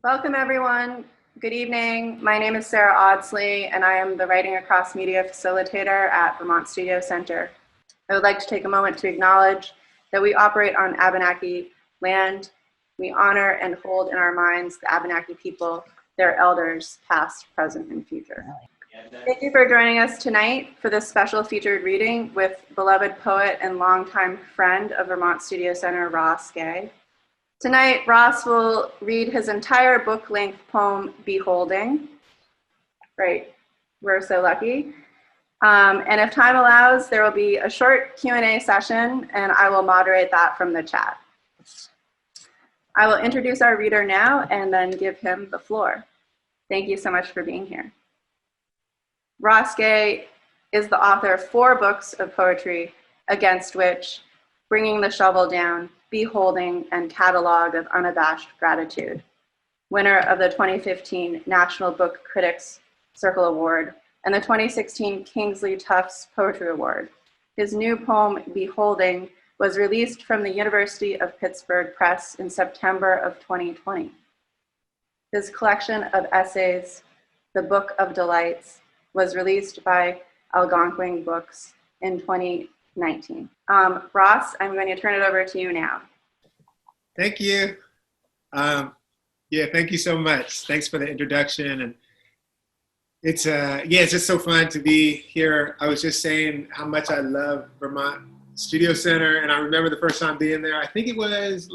Welcome, everyone. Good evening. My name is Sarah Audsley, and I am the Writing Across Media Facilitator at Vermont Studio Center. I would like to take a moment to acknowledge that we operate on Abenaki land. We honor and hold in our minds the Abenaki people, their elders, past, present, and future. Thank you for joining us tonight for this special featured reading with beloved poet and longtime friend of Vermont Studio Center, Ross Gay. Tonight, Ross will read his entire book-length poem, Beholding. Right, we're so lucky. And if time allows, there will be a short Q&A session, and I will moderate that from the chat. I will introduce our reader now and then give him the floor. Thank you so much for being here. Ross Gay is the author of 4 books of poetry, Against Which, Bringing the Shovel Down, Beholding, and Catalog of Unabashed Gratitude, winner of the 2015 National Book Critics Circle Award and the 2016 Kingsley Tufts Poetry Award. His new poem, Beholding, was released from the University of Pittsburgh Press in September of 2020. His collection of essays, The Book of Delights, was released by Algonquin Books in 2019. Ross, I'm going to turn it over to you now. Thank you. Thank you so much. Thanks for the introduction. And it's just so fun to be here. I was just saying how much I love Vermont Studio Center, and I remember the first time being there. I think it was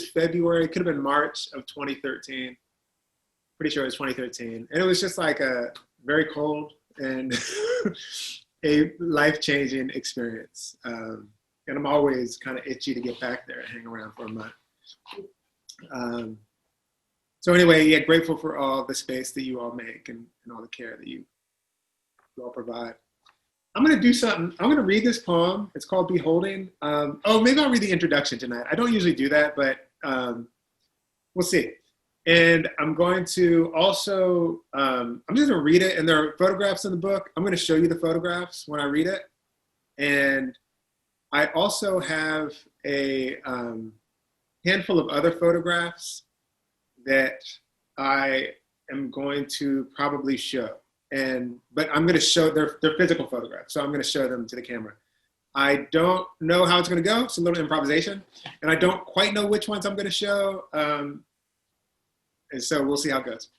February. It could have been March of 2013. Pretty sure it was 2013, and it was just like a very cold and a life-changing experience. And I'm always kind of itchy to get back there and hang around for a month. So anyway, grateful for all the space that you all make and all the care that you all provide. I'm going to do something. I'm going to read this poem. It's called Beholding. Maybe I'll read the introduction tonight. I don't usually do that, but we'll see. And I'm going to also, I'm just going to read it, and there are photographs in the book. I'm going to show you the photographs when I read it. And I also have a handful of other photographs that I am going to probably show. But I'm going to show, they're physical photographs, so I'm going to show them to the camera. I don't know how it's going to go. It's a little improvisation. And I don't quite know which ones I'm going to show. And so we'll see how it goes.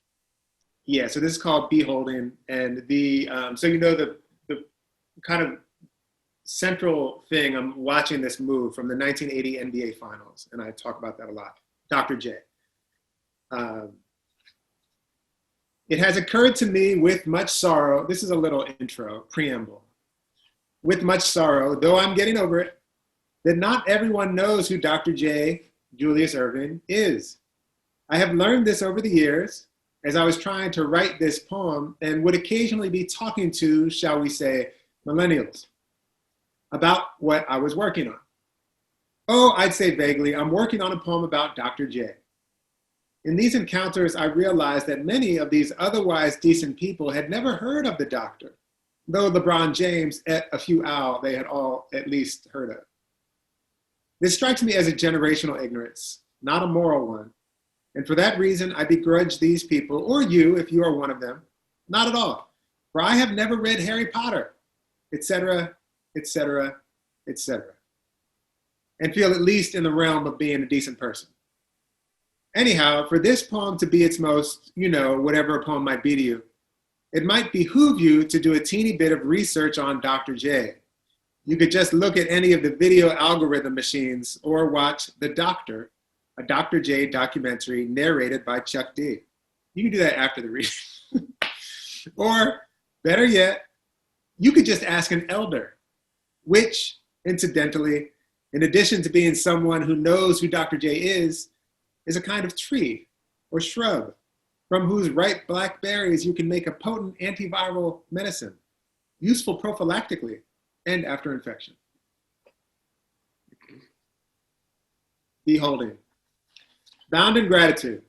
Yeah, so this is called Beholding. And so you know the kind of central thing, I'm watching this move from the 1980 NBA Finals, and I talk about that a lot. Dr. J. It has occurred to me with much sorrow, this is a little intro, preamble. With much sorrow, though I'm getting over it, that not everyone knows who Dr. J. Julius Erving is. I have learned this over the years as I was trying to write this poem and would occasionally be talking to, shall we say, millennials about what I was working on. Oh, I'd say vaguely, I'm working on a poem about Dr. J. In these encounters, I realized that many of these otherwise decent people had never heard of the doctor, though LeBron James et a few al they had all at least heard of. This strikes me as a generational ignorance, not a moral one. And for that reason, I begrudge these people, or you, if you are one of them, not at all. For I have never read Harry Potter, etc., etc., etc., and feel at least in the realm of being a decent person. Anyhow, for this poem to be its most, whatever a poem might be to you, it might behoove you to do a teeny bit of research on Dr. J. You could just look at any of the video algorithm machines or watch The Doctor, a Dr. J documentary narrated by Chuck D. You can do that after the reading. Or better yet, you could just ask an elder, which, incidentally, in addition to being someone who knows who Dr. J is a kind of tree or shrub from whose ripe black berries you can make a potent antiviral medicine, useful prophylactically and after infection. Beholding. Bound in gratitude.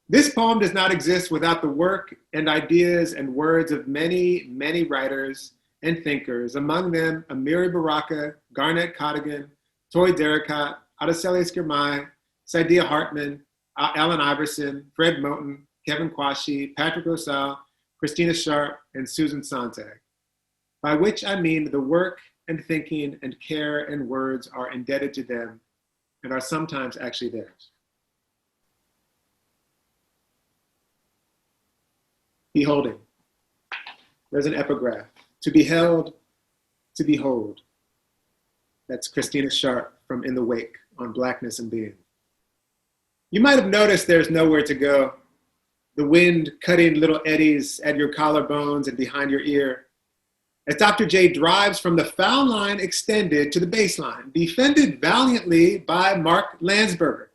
This poem does not exist without the work and ideas and words of many, many writers and thinkers, among them Amiri Baraka, Garnett Cottigan, Toy Derricott, Araceli Skirmay, Saidiya Hartman, Allen Iverson, Fred Moten, Kevin Quashie, Patrick Rosal, Christina Sharp, and Susan Sontag, by which I mean the work and thinking and care and words are indebted to them and are sometimes actually theirs. Beholding. There's an epigraph. To be held, to behold. That's Christina Sharp from In the Wake on Blackness and Being. You might have noticed there's nowhere to go. The wind cutting little eddies at your collarbones and behind your ear. As Dr. J drives from the foul line extended to the baseline, defended valiantly by Mark Landsberger,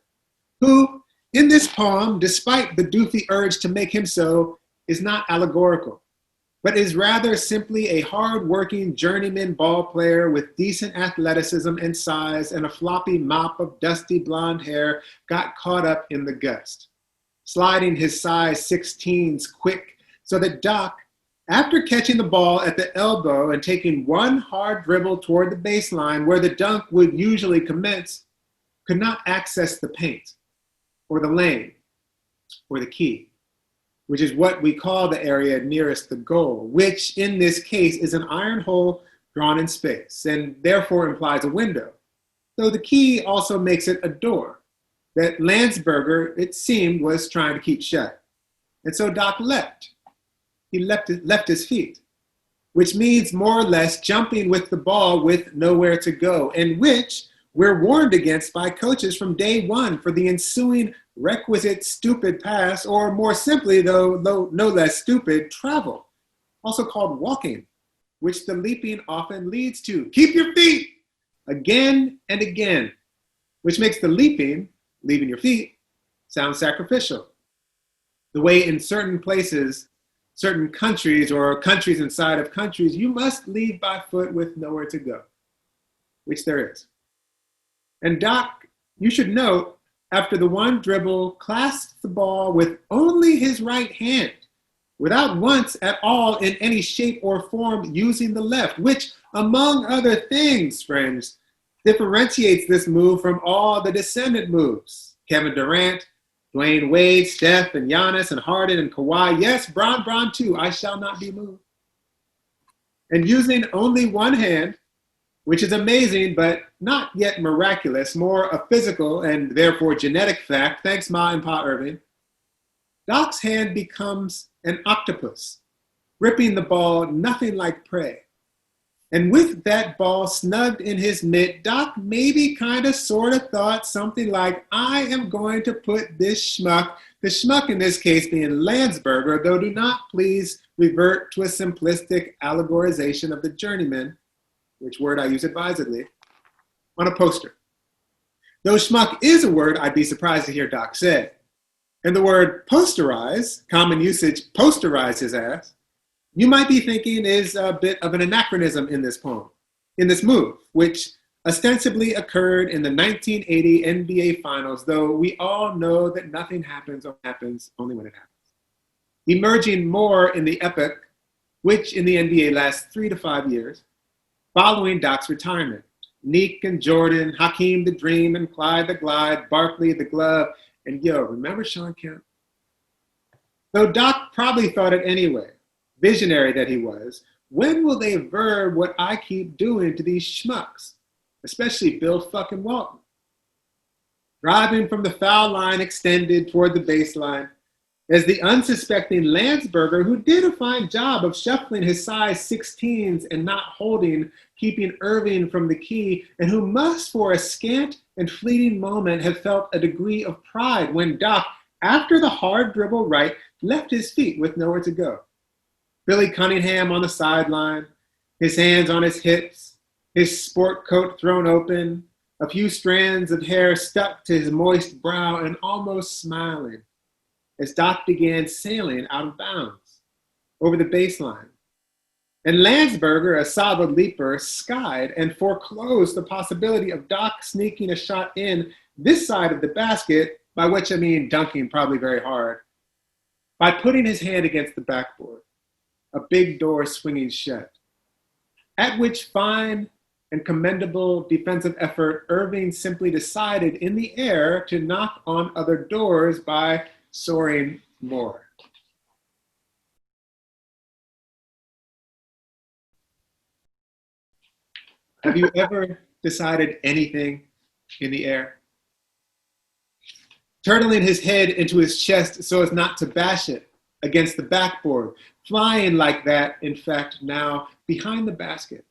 who, in this poem, despite the doofy urge to make him so, is not allegorical, but is rather simply a hard-working journeyman ball player with decent athleticism and size and a floppy mop of dusty blonde hair got caught up in the gust, sliding his size 16s quick so that Doc, after catching the ball at the elbow and taking one hard dribble toward the baseline where the dunk would usually commence, could not access the paint or the lane or the key, which is what we call the area nearest the goal, which in this case is an iron hole drawn in space and therefore implies a window, though the key also makes it a door that Landsberger, it seemed, was trying to keep shut. And so Doc leapt. He left his feet, which means more or less jumping with the ball with nowhere to go, and which we're warned against by coaches from day one for the ensuing requisite stupid pass, or more simply, though no less stupid, travel, also called walking, which the leaping often leads to. Keep your feet again and again, which makes the leaping, leaving your feet, sound sacrificial. The way in certain places, certain countries or countries inside of countries, you must leave by foot with nowhere to go, which there is. And Doc, you should note, after the one dribble, clasped the ball with only his right hand, without once at all in any shape or form using the left, which, among other things, friends, differentiates this move from all the descendant moves. Kevin Durant, Dwayne Wade, Steph, and Giannis, and Harden, and Kawhi. Yes, Bron too, I shall not be moved. And using only one hand, which is amazing, but not yet miraculous, more a physical and therefore genetic fact, thanks Ma and Pa Irving, Doc's hand becomes an octopus, ripping the ball nothing like prey. And with that ball snugged in his mitt, Doc maybe kind of sort of thought something like, I am going to put this schmuck, the schmuck in this case being Landsberger, though do not please revert to a simplistic allegorization of the journeyman, which word I use advisedly, on a poster. Though schmuck is a word I'd be surprised to hear Doc say. And the word posterize, common usage, posterize his ass, you might be thinking is a bit of an anachronism in this poem, in this move, which ostensibly occurred in the 1980 NBA Finals, though we all know that nothing happens or happens only when it happens. Emerging more in the epic, which in the NBA lasts 3 to 5 years, following Doc's retirement. Neek and Jordan, Hakeem the Dream and Clyde the Glide, Barkley the Glove, and yo, remember Sean Kemp? Though Doc probably thought it anyway, visionary that he was, when will they verb what I keep doing to these schmucks, especially Bill fucking Walton? Driving from the foul line extended toward the baseline, as the unsuspecting Landsberger, who did a fine job of shuffling his size 16s and not holding, keeping Irving from the key, and who must for a scant and fleeting moment have felt a degree of pride when Doc, after the hard dribble right, left his feet with nowhere to go. Billy Cunningham on the sideline, his hands on his hips, his sport coat thrown open, a few strands of hair stuck to his moist brow and almost smiling as Doc began sailing out of bounds over the baseline. And Landsberger, a solid leaper, skied and foreclosed the possibility of Doc sneaking a shot in this side of the basket, by which I mean dunking probably very hard, by putting his hand against the backboard, a big door swinging shut, at which fine and commendable defensive effort, Irving simply decided in the air to knock on other doors by soaring more. Have you ever decided anything in the air? Turtling his head into his chest so as not to bash it against the backboard, flying like that, in fact, now behind the basket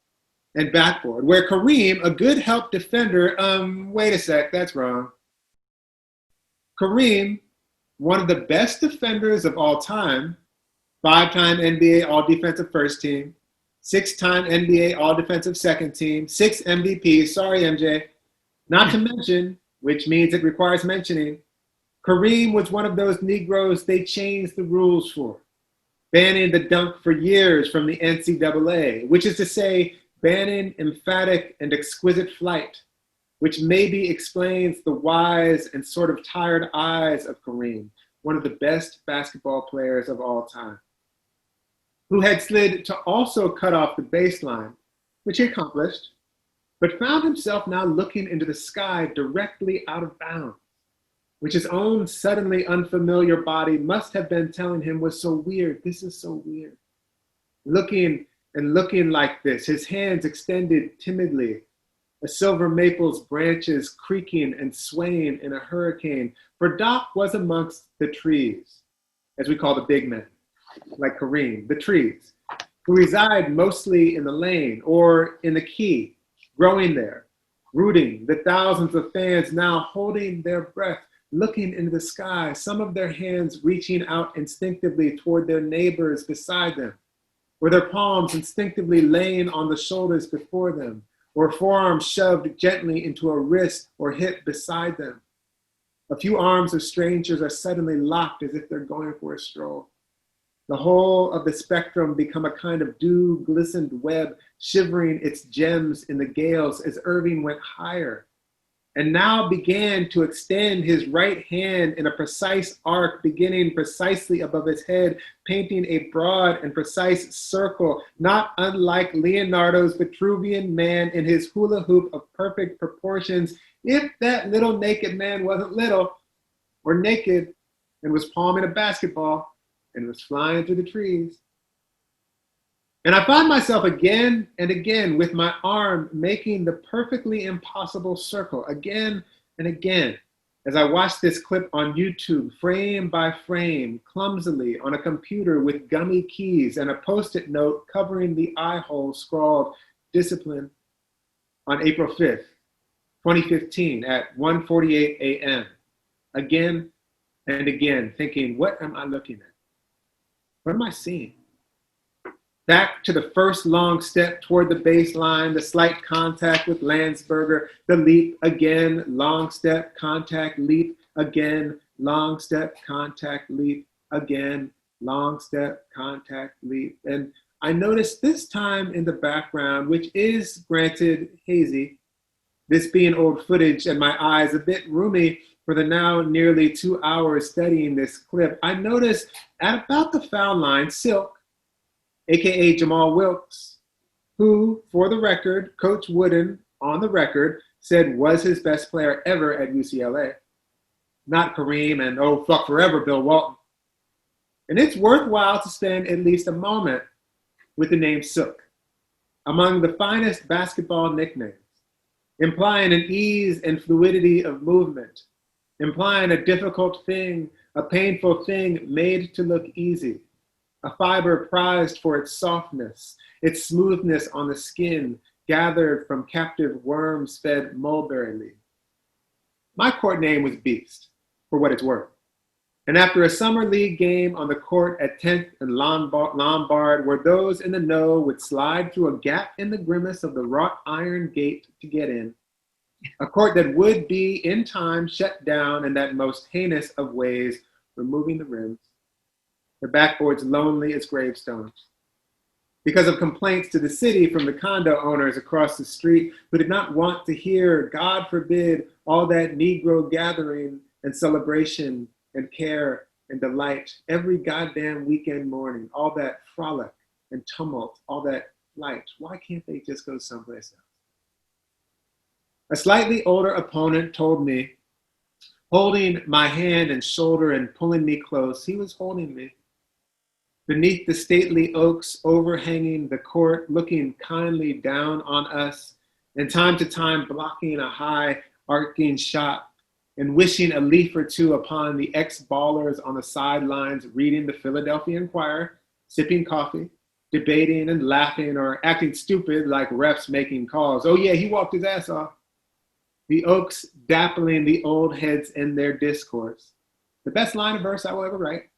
and backboard, where Kareem, a good help defender, wait a sec, that's wrong. Kareem, one of the best defenders of all time, 5-time NBA All-Defensive First Team, 6-time NBA All-Defensive Second Team, 6 MVPs, sorry MJ, not to mention, which means it requires mentioning, Kareem was one of those Negroes they changed the rules for, banning the dunk for years from the NCAA, which is to say, banning emphatic and exquisite flight, which maybe explains the wise and sort of tired eyes of Kareem, one of the best basketball players of all time, who had slid to also cut off the baseline, which he accomplished, but found himself now looking into the sky directly out of bounds, which his own suddenly unfamiliar body must have been telling him was so weird. This is so weird. Looking and looking like this, his hands extended timidly, a silver maple's branches creaking and swaying in a hurricane, for Doc was amongst the trees, as we call the big men, like Kareem, the trees, who reside mostly in the lane or in the key, growing there, rooting the thousands of fans now holding their breath, looking into the sky, some of their hands reaching out instinctively toward their neighbors beside them, or their palms instinctively laying on the shoulders before them, or forearms shoved gently into a wrist or hip beside them. A few arms of strangers are suddenly locked as if they're going for a stroll. The whole of the spectrum become a kind of dew-glistened web, shivering its gems in the gales as Irving went higher, and now began to extend his right hand in a precise arc, beginning precisely above his head, painting a broad and precise circle, not unlike Leonardo's Vitruvian Man in his hula hoop of perfect proportions, if that little naked man wasn't little, or naked, and was palming a basketball, and was flying through the trees. And I find myself again and again with my arm making the perfectly impossible circle again and again as I watch this clip on YouTube, frame by frame, clumsily on a computer with gummy keys and a Post-it note covering the eye hole scrawled "Discipline" on April 5th, 2015 at 1:48 a.m. Again and again, thinking, what am I looking at? What am I seeing? Back to the first long step toward the baseline, the slight contact with Landsberger, the leap again, long step, contact, leap again, long step, contact, leap again, long step, contact, leap. And I noticed this time in the background, which is granted hazy, this being old footage and my eyes a bit roomy for the now nearly 2 hours studying this clip, I noticed at about the foul line, Silk, AKA Jamal Wilkes, who, for the record, Coach Wooden, on the record, said was his best player ever at UCLA. Not Kareem and oh fuck forever Bill Walton. And it's worthwhile to spend at least a moment with the name Sook, among the finest basketball nicknames, implying an ease and fluidity of movement, implying a difficult thing, a painful thing made to look easy, a fiber prized for its softness, its smoothness on the skin, gathered from captive worms-fed mulberry leaf. My court name was Beast, for what it's worth. And after a summer league game on the court at 10th and Lombard, where those in the know would slide through a gap in the grimace of the wrought iron gate to get in, a court that would be, in time, shut down in that most heinous of ways, removing the rims, the backboards lonely as gravestones, because of complaints to the city from the condo owners across the street who did not want to hear, God forbid, all that Negro gathering and celebration and care and delight every goddamn weekend morning, all that frolic and tumult, all that light. Why can't they just go someplace else? A slightly older opponent told me, holding my hand and shoulder and pulling me close, he was holding me. Beneath the stately oaks overhanging the court, looking kindly down on us, and time to time blocking a high arcing shot, and wishing a leaf or two upon the ex-ballers on the sidelines reading the Philadelphia Inquirer, sipping coffee, debating and laughing or acting stupid like refs making calls. Oh yeah, he walked his ass off. The oaks dappling the old heads in their discourse. The best line of verse I will ever write.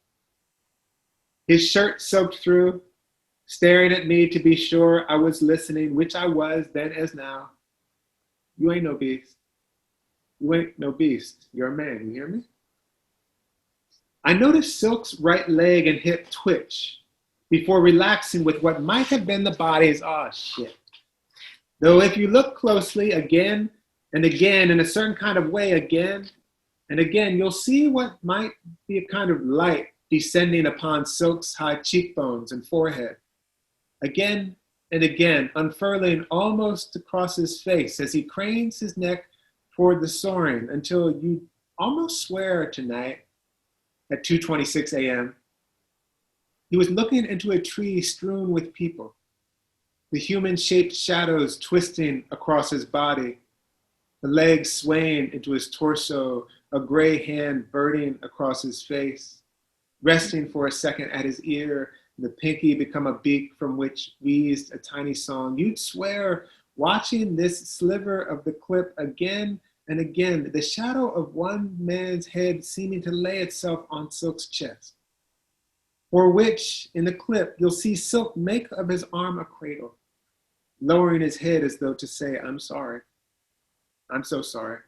His shirt soaked through, staring at me to be sure I was listening, which I was then as now. You ain't no beast. You ain't no beast. You're a man, you hear me? I noticed Silk's right leg and hip twitch before relaxing with what might have been the body's, oh shit. Though if you look closely again and again in a certain kind of way again and again, you'll see what might be a kind of light descending upon Silk's high cheekbones and forehead. Again and again, unfurling almost across his face as he cranes his neck toward the soaring until you almost swear tonight at 2:26 a.m. He was looking into a tree strewn with people, the human-shaped shadows twisting across his body, the legs swaying into his torso, a gray hand birding across his face, resting for a second at his ear, the pinky become a beak from which wheezed a tiny song. You'd swear, watching this sliver of the clip again and again, the shadow of one man's head seeming to lay itself on Silk's chest, for which, in the clip, you'll see Silk make of his arm a cradle, lowering his head as though to say, I'm sorry. I'm so sorry.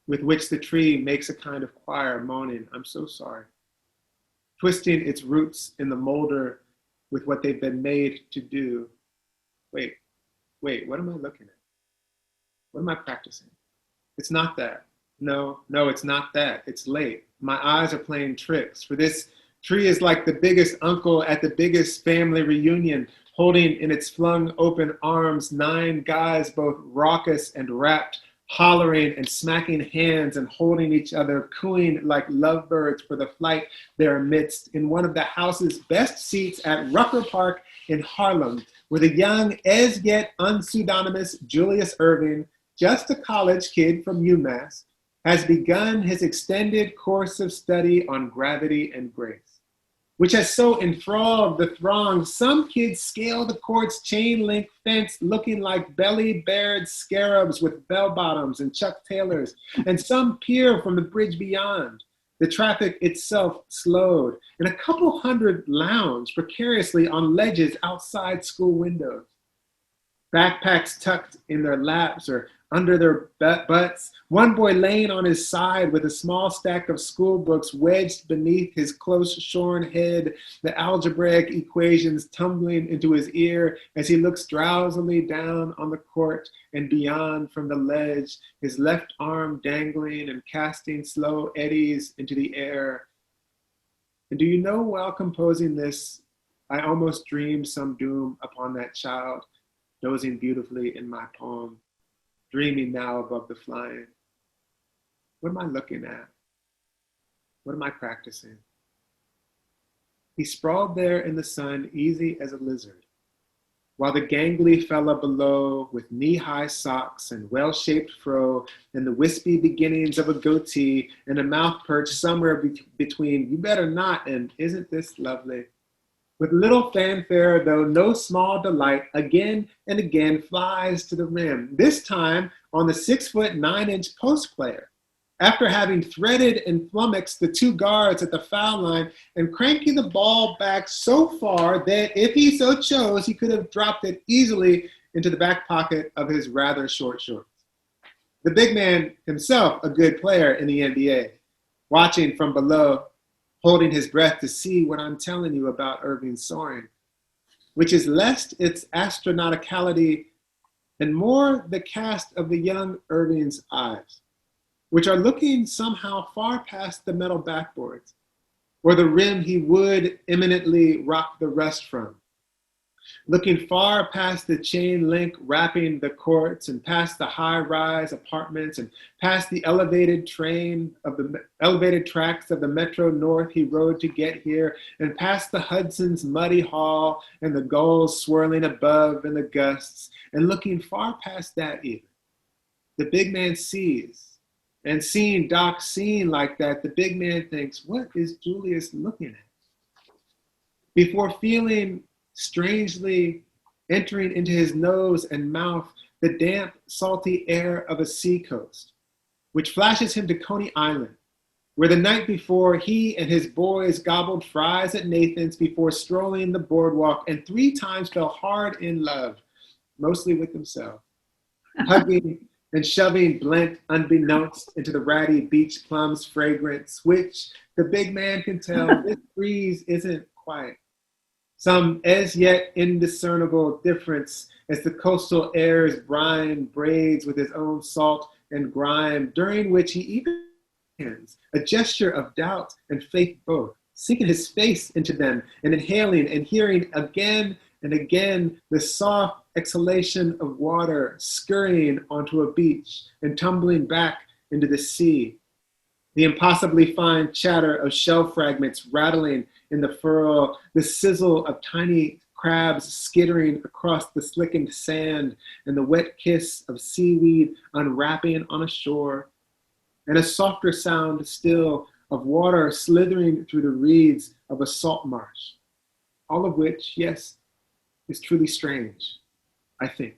With which the tree makes a kind of choir moaning, I'm so sorry. Twisting its roots in the molder with what they've been made to do. Wait, what am I looking at? What am I practicing? It's not that. No, it's not that. It's late. My eyes are playing tricks. For this tree is like the biggest uncle at the biggest family reunion, holding in its flung open arms 9 guys, both raucous and rapt, hollering and smacking hands and holding each other, cooing like lovebirds for the flight they're amidst in one of the house's best seats at Rucker Park in Harlem, where the young, as yet unpseudonymous Julius Erving, just a college kid from UMass, has begun his extended course of study on gravity and grace, which has so enthralled the throng, some kids scale the court's chain-link fence looking like belly-bared scarabs with bell-bottoms and Chuck Taylors, and some peer from the bridge beyond. The traffic itself slowed, and a couple hundred lounge precariously on ledges outside school windows. Backpacks tucked in their laps or under their butts, one boy laying on his side with a small stack of school books wedged beneath his close-shorn head, the algebraic equations tumbling into his ear as he looks drowsily down on the court and beyond from the ledge, his left arm dangling and casting slow eddies into the air. And do you know, while composing this, I almost dreamed some doom upon that child, dozing beautifully in my poem, dreaming now above the flying. What am I looking at? What am I practicing? He sprawled there in the sun, easy as a lizard, while the gangly fella below, with knee-high socks and well-shaped fro, and the wispy beginnings of a goatee, and a mouth perch somewhere between, you better not, and isn't this lovely? With little fanfare, though no small delight, again and again flies to the rim, this time on the 6'9" post player, after having threaded and flummoxed the 2 guards at the foul line and cranking the ball back so far that if he so chose, he could have dropped it easily into the back pocket of his rather short shorts. The big man himself, a good player in the NBA, watching from below, holding his breath to see what I'm telling you about Irving's soaring, which is less its astronauticality and more the cast of the young Irving's eyes, which are looking somehow far past the metal backboards, or the rim he would imminently rock the rust from, looking far past the chain link wrapping the courts and past the high-rise apartments and past the elevated tracks of the Metro North he rode to get here, and past the Hudson's muddy haul and the gulls swirling above in the gusts, and looking far past that even. The big man sees, and seeing Doc seeing like that, the big man thinks, what is Julius looking at? Before feeling strangely entering into his nose and mouth the damp, salty air of a seacoast, which flashes him to Coney Island, where the night before he and his boys gobbled fries at Nathan's before strolling the boardwalk and 3 times fell hard in love, mostly with himself, hugging and shoving Blent unbeknownst into the ratty beach plum's fragrance, which the big man can tell this breeze isn't quiet. Some as yet indiscernible difference as the coastal air's brine braids with his own salt and grime, during which he even hands, a gesture of doubt and faith both, sinking his face into them and inhaling and hearing again and again the soft exhalation of water scurrying onto a beach and tumbling back into the sea. The impossibly fine chatter of shell fragments rattling in the furrow, the sizzle of tiny crabs skittering across the slickened sand, and the wet kiss of seaweed unwrapping on a shore, and a softer sound still of water slithering through the reeds of a salt marsh. All of which, yes, is truly strange, I think.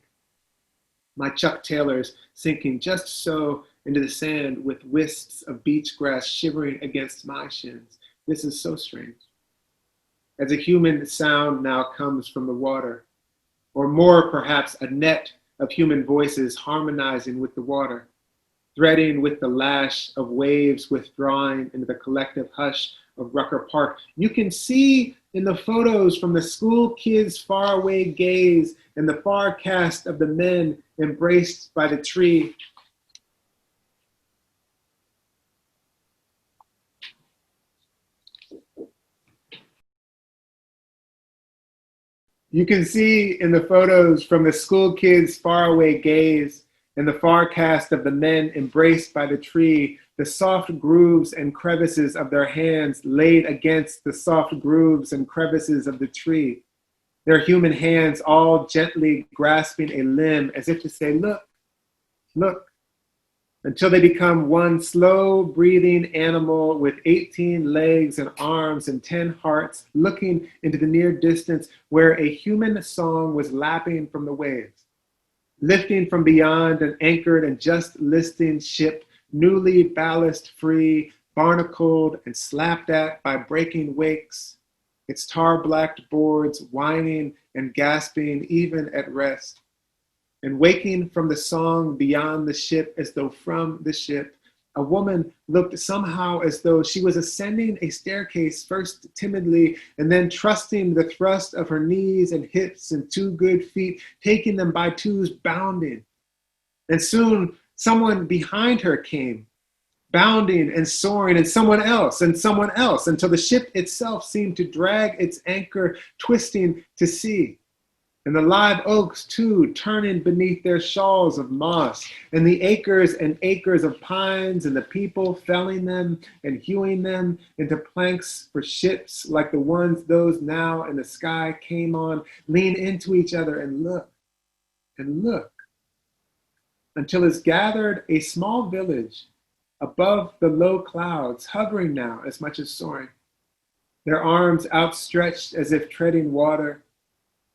My Chuck Taylors sinking just so into the sand with wisps of beach grass shivering against my shins. This is so strange. As a human sound now comes from the water, or more perhaps a net of human voices harmonizing with the water, threading with the lash of waves withdrawing into the collective hush of Rucker Park. You can see in the photos from the school kids' faraway gaze and the far cast of the men embraced by the tree. You can see in the photos from the school kids' faraway gaze and the far cast of the men embraced by the tree, the soft grooves and crevices of their hands laid against the soft grooves and crevices of the tree. Their human hands all gently grasping a limb as if to say, look, look, until they become one slow breathing animal with 18 legs and arms and 10 hearts, looking into the near distance where a human song was lapping from the waves, lifting from beyond an anchored and just listing ship, newly ballast free, barnacled and slapped at by breaking wakes, its tar-blacked boards whining and gasping even at rest. And waking from the song beyond the ship as though from the ship, a woman looked somehow as though she was ascending a staircase first timidly and then trusting the thrust of her knees and hips and 2 good feet, taking them by twos bounding. And soon someone behind her came, bounding and soaring, and someone else, until the ship itself seemed to drag its anchor, twisting to sea. And the live oaks, too, turning beneath their shawls of moss, and the acres and acres of pines, and the people felling them and hewing them into planks for ships like the ones those now in the sky came on, lean into each other and look, until is gathered a small village above the low clouds, hovering now as much as soaring, their arms outstretched as if treading water,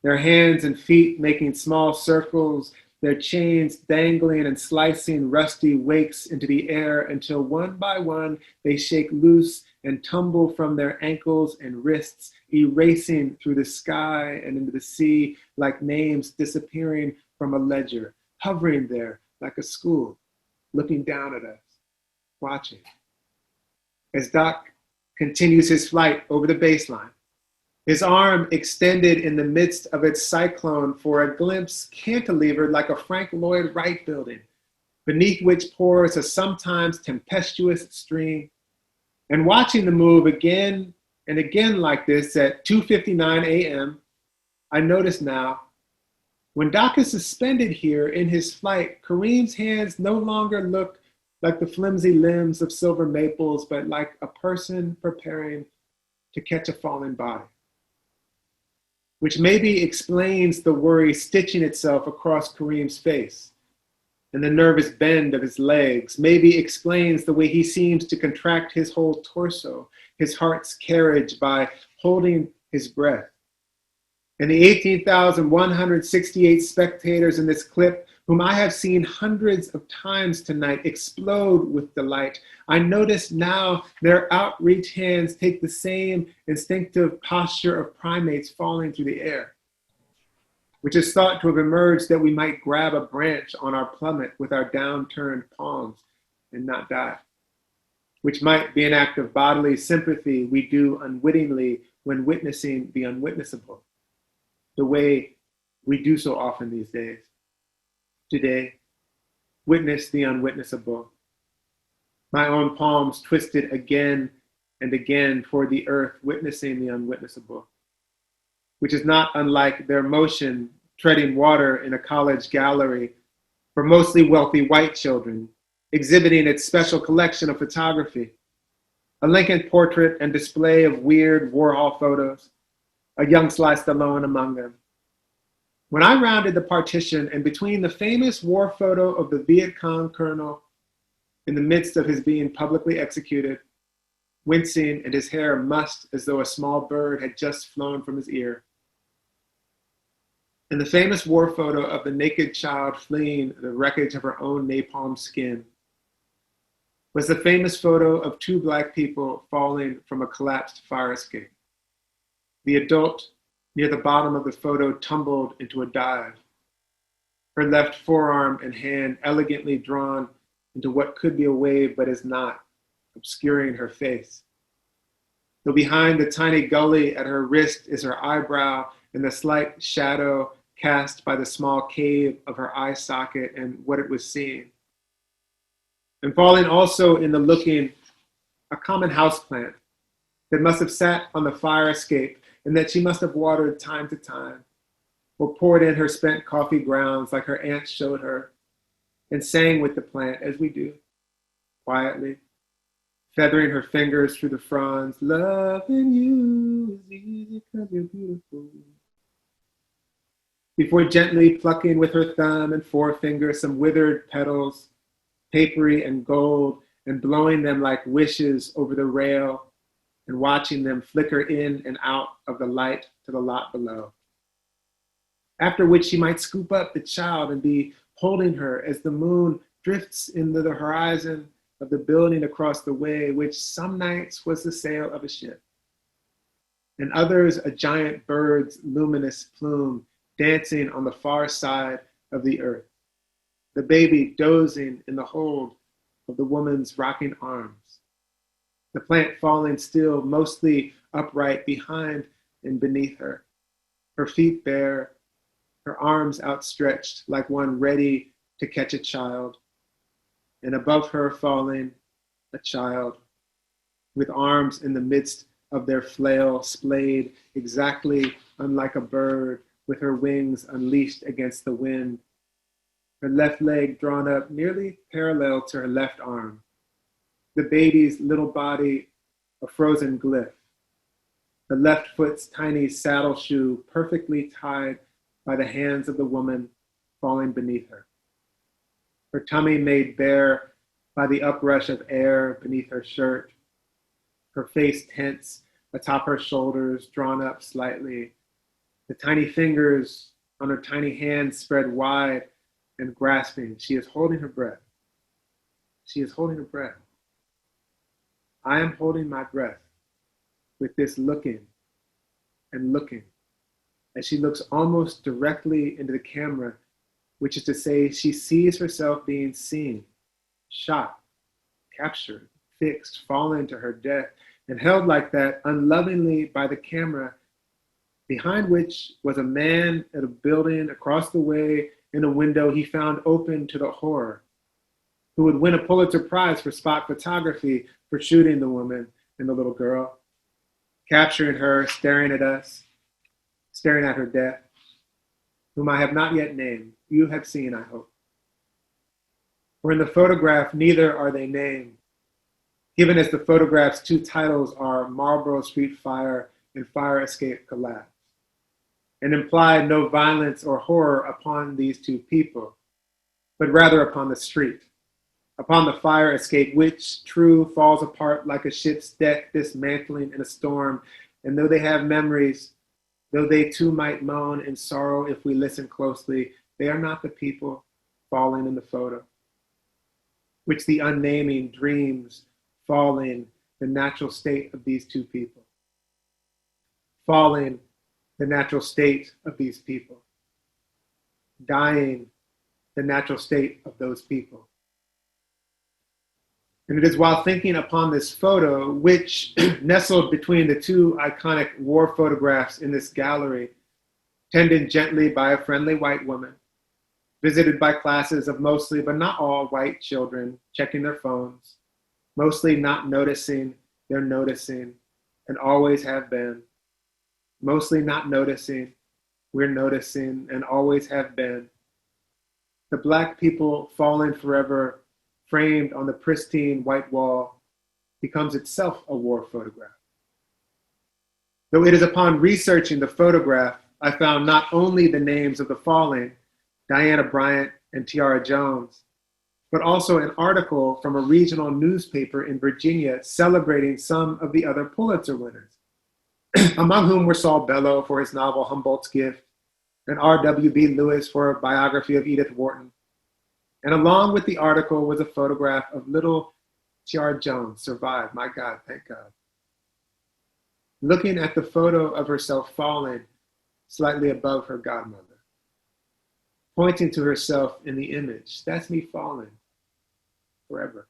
their hands and feet making small circles, their chains dangling and slicing rusty wakes into the air until one by one they shake loose and tumble from their ankles and wrists, erasing through the sky and into the sea like names disappearing from a ledger, hovering there like a school, looking down at us, watching. As Doc continues his flight over the baseline, his arm extended in the midst of its cyclone for a glimpse cantilevered like a Frank Lloyd Wright building, beneath which pours a sometimes tempestuous stream. And watching the move again and again like this at 2:59 a.m., I notice now, when Doc is suspended here in his flight, Kareem's hands no longer look like the flimsy limbs of silver maples, but like a person preparing to catch a falling body, which maybe explains the worry stitching itself across Kareem's face and the nervous bend of his legs, maybe explains the way he seems to contract his whole torso, his heart's carriage, by holding his breath. And the 18,168 spectators in this clip, whom I have seen hundreds of times tonight, explode with delight. I notice now their outreached hands take the same instinctive posture of primates falling through the air, which is thought to have emerged that we might grab a branch on our plummet with our downturned palms and not die, which might be an act of bodily sympathy we do unwittingly when witnessing the unwitnessable, the way we do so often these days. Today, witness the unwitnessable. My own palms twisted again and again toward the earth, witnessing the unwitnessable, which is not unlike their motion treading water in a college gallery for mostly wealthy white children, exhibiting its special collection of photography, a Lincoln portrait and display of weird Warhol photos, a young Sly Stallone among them. When I rounded the partition and between the famous war photo of the Viet Cong colonel in the midst of his being publicly executed, wincing and his hair mussed as though a small bird had just flown from his ear, and the famous war photo of the naked child fleeing the wreckage of her own napalm skin, was the famous photo of two Black people falling from a collapsed fire escape. The adult near the bottom of the photo tumbled into a dive, her left forearm and hand elegantly drawn into what could be a wave but is not, obscuring her face. Though behind the tiny gully at her wrist is her eyebrow and the slight shadow cast by the small cave of her eye socket and what it was seeing. And falling also in the looking, a common houseplant that must have sat on the fire escape and that she must have watered time to time, or poured in her spent coffee grounds like her aunt showed her, and sang with the plant as we do, quietly, feathering her fingers through the fronds. Loving you is easy because you're beautiful. Before gently plucking with her thumb and forefinger some withered petals, papery and gold, and blowing them like wishes over the rail, and watching them flicker in and out of the light to the lot below. After which she might scoop up the child and be holding her as the moon drifts into the horizon of the building across the way, which some nights was the sail of a ship, and others a giant bird's luminous plume dancing on the far side of the earth, the baby dozing in the hold of the woman's rocking arms, the plant falling still, mostly upright behind and beneath her, her feet bare, her arms outstretched like one ready to catch a child, and above her falling a child with arms in the midst of their flail splayed exactly unlike a bird with her wings unleashed against the wind, her left leg drawn up nearly parallel to her left arm, the baby's little body a frozen glyph, the left foot's tiny saddle shoe perfectly tied by the hands of the woman falling beneath her, her tummy made bare by the uprush of air beneath her shirt, her face tense atop her shoulders, drawn up slightly, the tiny fingers on her tiny hands spread wide and grasping. She is holding her breath. She is holding her breath. I am holding my breath with this looking and looking as she looks almost directly into the camera, which is to say she sees herself being seen, shot, captured, fixed, fallen to her death, and held like that unlovingly by the camera, behind which was a man at a building across the way in a window he found open to the horror, who would win a Pulitzer Prize for spot photography for shooting the woman and the little girl, capturing her, staring at us, staring at her death, whom I have not yet named. You have seen, I hope. For in the photograph, neither are they named, given as the photograph's two titles are Marlborough Street Fire and Fire Escape Collapse, and imply no violence or horror upon these two people, but rather upon the street, upon the fire escape, which, true, falls apart like a ship's deck dismantling in a storm, and though they have memories, though they too might moan in sorrow if we listen closely, they are not the people falling in the photo, which the unnaming dreams falling, the natural state of these two people. Falling, the natural state of these people. Dying, the natural state of those people. And it is while thinking upon this photo, which nestled between the two iconic war photographs in this gallery, tended gently by a friendly white woman, visited by classes of mostly, but not all, white children checking their phones, mostly not noticing they're noticing, and always have been. Mostly not noticing, we're noticing, and always have been. The Black people falling forever, framed on the pristine white wall, becomes itself a war photograph. Though it is upon researching the photograph, I found not only the names of the fallen, Diana Bryant and Tiara Jones, but also an article from a regional newspaper in Virginia celebrating some of the other Pulitzer winners, among whom were Saul Bellow for his novel Humboldt's Gift, and R.W.B. Lewis for a biography of Edith Wharton. And along with the article was a photograph of little Tiara Jones, survived, my God, thank God. Looking at the photo of herself falling slightly above her godmother, pointing to herself in the image, that's me falling forever.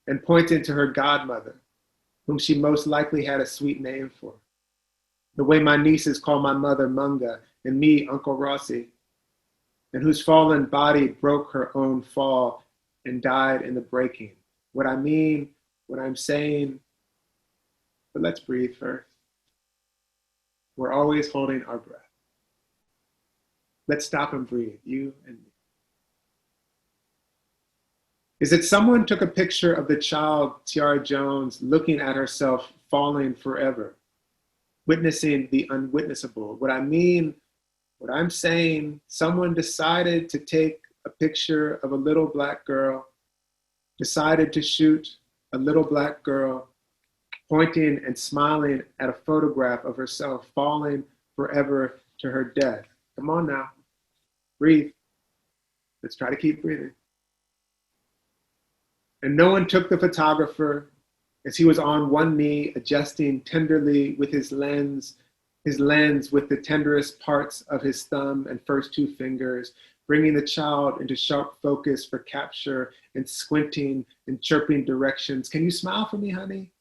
And pointing to her godmother, whom she most likely had a sweet name for. The way my nieces call my mother Munga and me Uncle Rossi, and whose fallen body broke her own fall and died in the breaking. What I mean, what I'm saying, but let's breathe first. We're always holding our breath. Let's stop and breathe, you and me. Is that someone took a picture of the child, Tiara Jones, looking at herself falling forever, witnessing the unwitnessable. What I mean, what I'm saying, someone decided to take a picture of a little Black girl, decided to shoot a little Black girl, pointing and smiling at a photograph of herself falling forever to her death. Come on now, breathe. Let's try to keep breathing. And no one took the photographer as he was on one knee, adjusting tenderly with his lens with the tenderest parts of his thumb and first two fingers, bringing the child into sharp focus for capture and squinting and chirping directions. Can you smile for me, honey?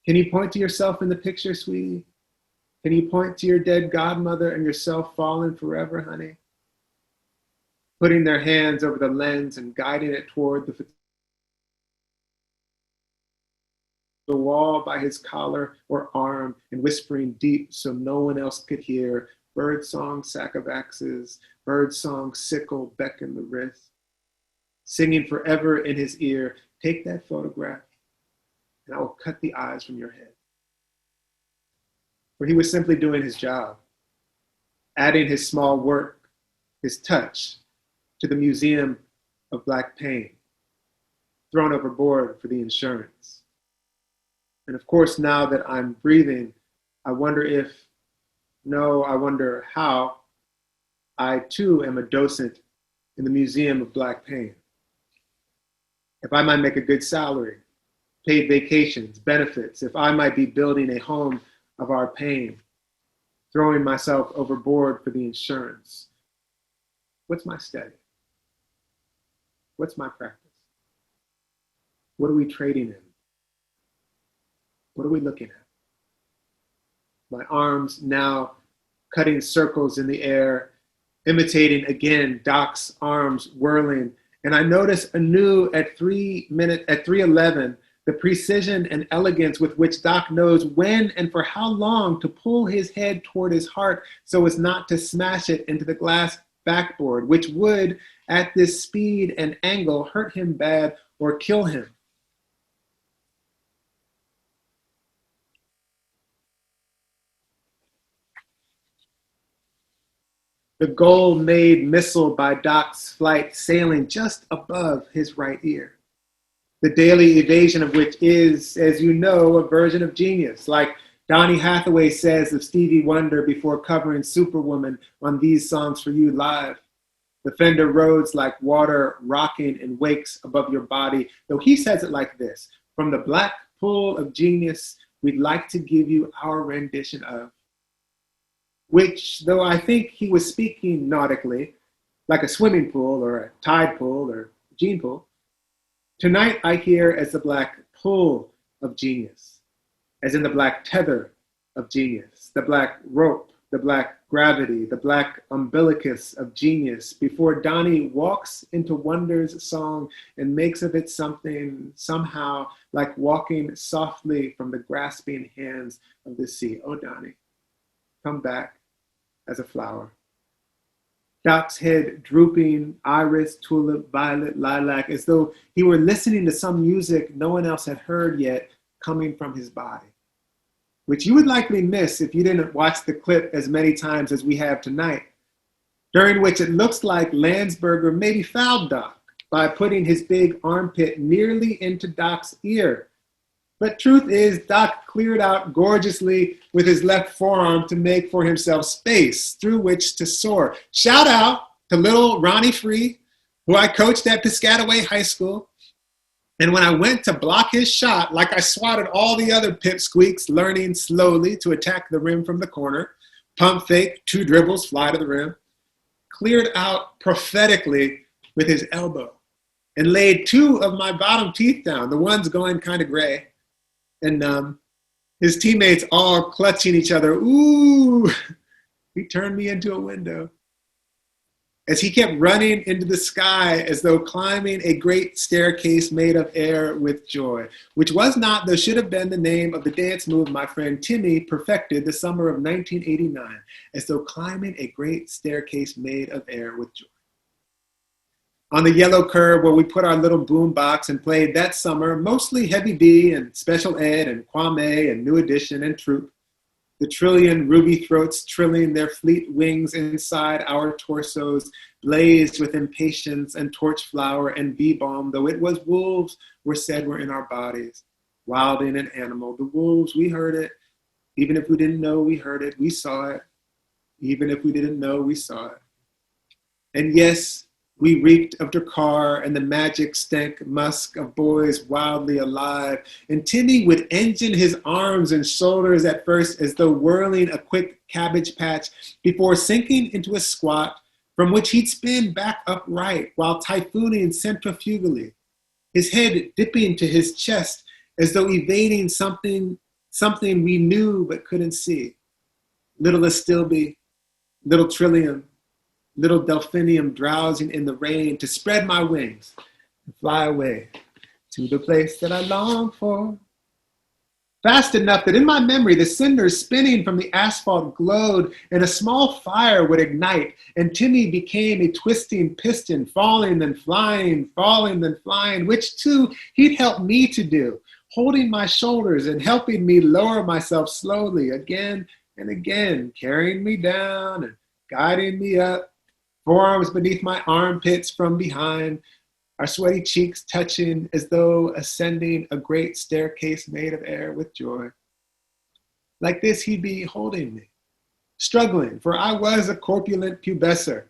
Can you point to yourself in the picture, sweetie? Can you point to your dead godmother and yourself falling forever, honey? Putting their hands over the lens and guiding it toward the wall by his collar or arm and whispering deep so no one else could hear. Birdsong, sack of axes, birdsong, sickle, beckon the wrist. Singing forever in his ear, take that photograph and I will cut the eyes from your head. For he was simply doing his job, adding his small work, his touch to the Museum of Black Pain, thrown overboard for the insurance. And of course, now that I'm breathing, I wonder how I too am a docent in the Museum of Black Pain. If I might make a good salary, paid vacations, benefits, if I might be building a home of our pain, throwing myself overboard for the insurance. What's my study? What's my practice? What are we trading in? What are we looking at? My arms now cutting circles in the air, imitating again Doc's arms whirling. And I notice anew at 3:11 the precision and elegance with which Doc knows when and for how long to pull his head toward his heart so as not to smash it into the glass backboard, which would, at this speed and angle, hurt him bad or kill him. The gold-made missile by Doc's flight sailing just above his right ear. The daily evasion of which is, as you know, a version of genius, like Donny Hathaway says of Stevie Wonder before covering Superwoman on These Songs for You Live. The Fender Rhodes like water rocking in wakes above your body, though he says it like this: from the black pool of genius, we'd like to give you our rendition of. Which, though I think he was speaking nautically, like a swimming pool or a tide pool or gene pool, tonight I hear as the black pull of genius, as in the black tether of genius, the black rope, the black gravity, the black umbilicus of genius, before Donny walks into wonder's song and makes of it something somehow like walking softly from the grasping hands of the sea. Oh, Donny, come back as a flower. Doc's head drooping, iris, tulip, violet, lilac, as though he were listening to some music no one else had heard yet coming from his body, which you would likely miss if you didn't watch the clip as many times as we have tonight, during which it looks like Landsberger maybe fouled Doc by putting his big armpit nearly into Doc's ear. But truth is, Doc cleared out gorgeously with his left forearm to make for himself space through which to soar. Shout out to little Ronnie Free, who I coached at Piscataway High School. And when I went to block his shot, like I swatted all the other pipsqueaks, learning slowly to attack the rim from the corner, pump fake, 2 dribbles, fly to the rim, cleared out prophetically with his elbow and laid 2 of my bottom teeth down, the ones going kind of gray and numb, his teammates all clutching each other. Ooh, he turned me into a window. As he kept running into the sky as though climbing a great staircase made of air with joy, which was not, though should have been, the name of the dance move my friend Timmy perfected the summer of 1989, as though climbing a great staircase made of air with joy. On the yellow curb where we put our little boom box and played that summer, mostly Heavy D and Special Ed and Kwame and New Edition and Troop, the trillion ruby throats trilling their fleet wings inside our torsos, blazed with impatience and torch flower and bee balm, though it was wolves were said were in our bodies, wilding an animal. The wolves, we heard it. Even if we didn't know we heard it, we saw it. Even if we didn't know we saw it. And yes, we reeked of Dakar and the magic stank musk of boys wildly alive. And Timmy would engine his arms and shoulders at first as though whirling a quick cabbage patch before sinking into a squat from which he'd spin back upright while typhooning centrifugally, his head dipping to his chest as though evading something we knew but couldn't see. Little Astilbe, little Trillium, little delphinium drowsing in the rain to spread my wings and fly away to the place that I long for. Fast enough that in my memory, the cinders spinning from the asphalt glowed and a small fire would ignite, and Timmy became a twisting piston, falling then flying, which too he'd help me to do, holding my shoulders and helping me lower myself slowly again and again, carrying me down and guiding me up, forearms beneath my armpits from behind, our sweaty cheeks touching as though ascending a great staircase made of air with joy. Like this, he'd be holding me, struggling, for I was a corpulent pubescer.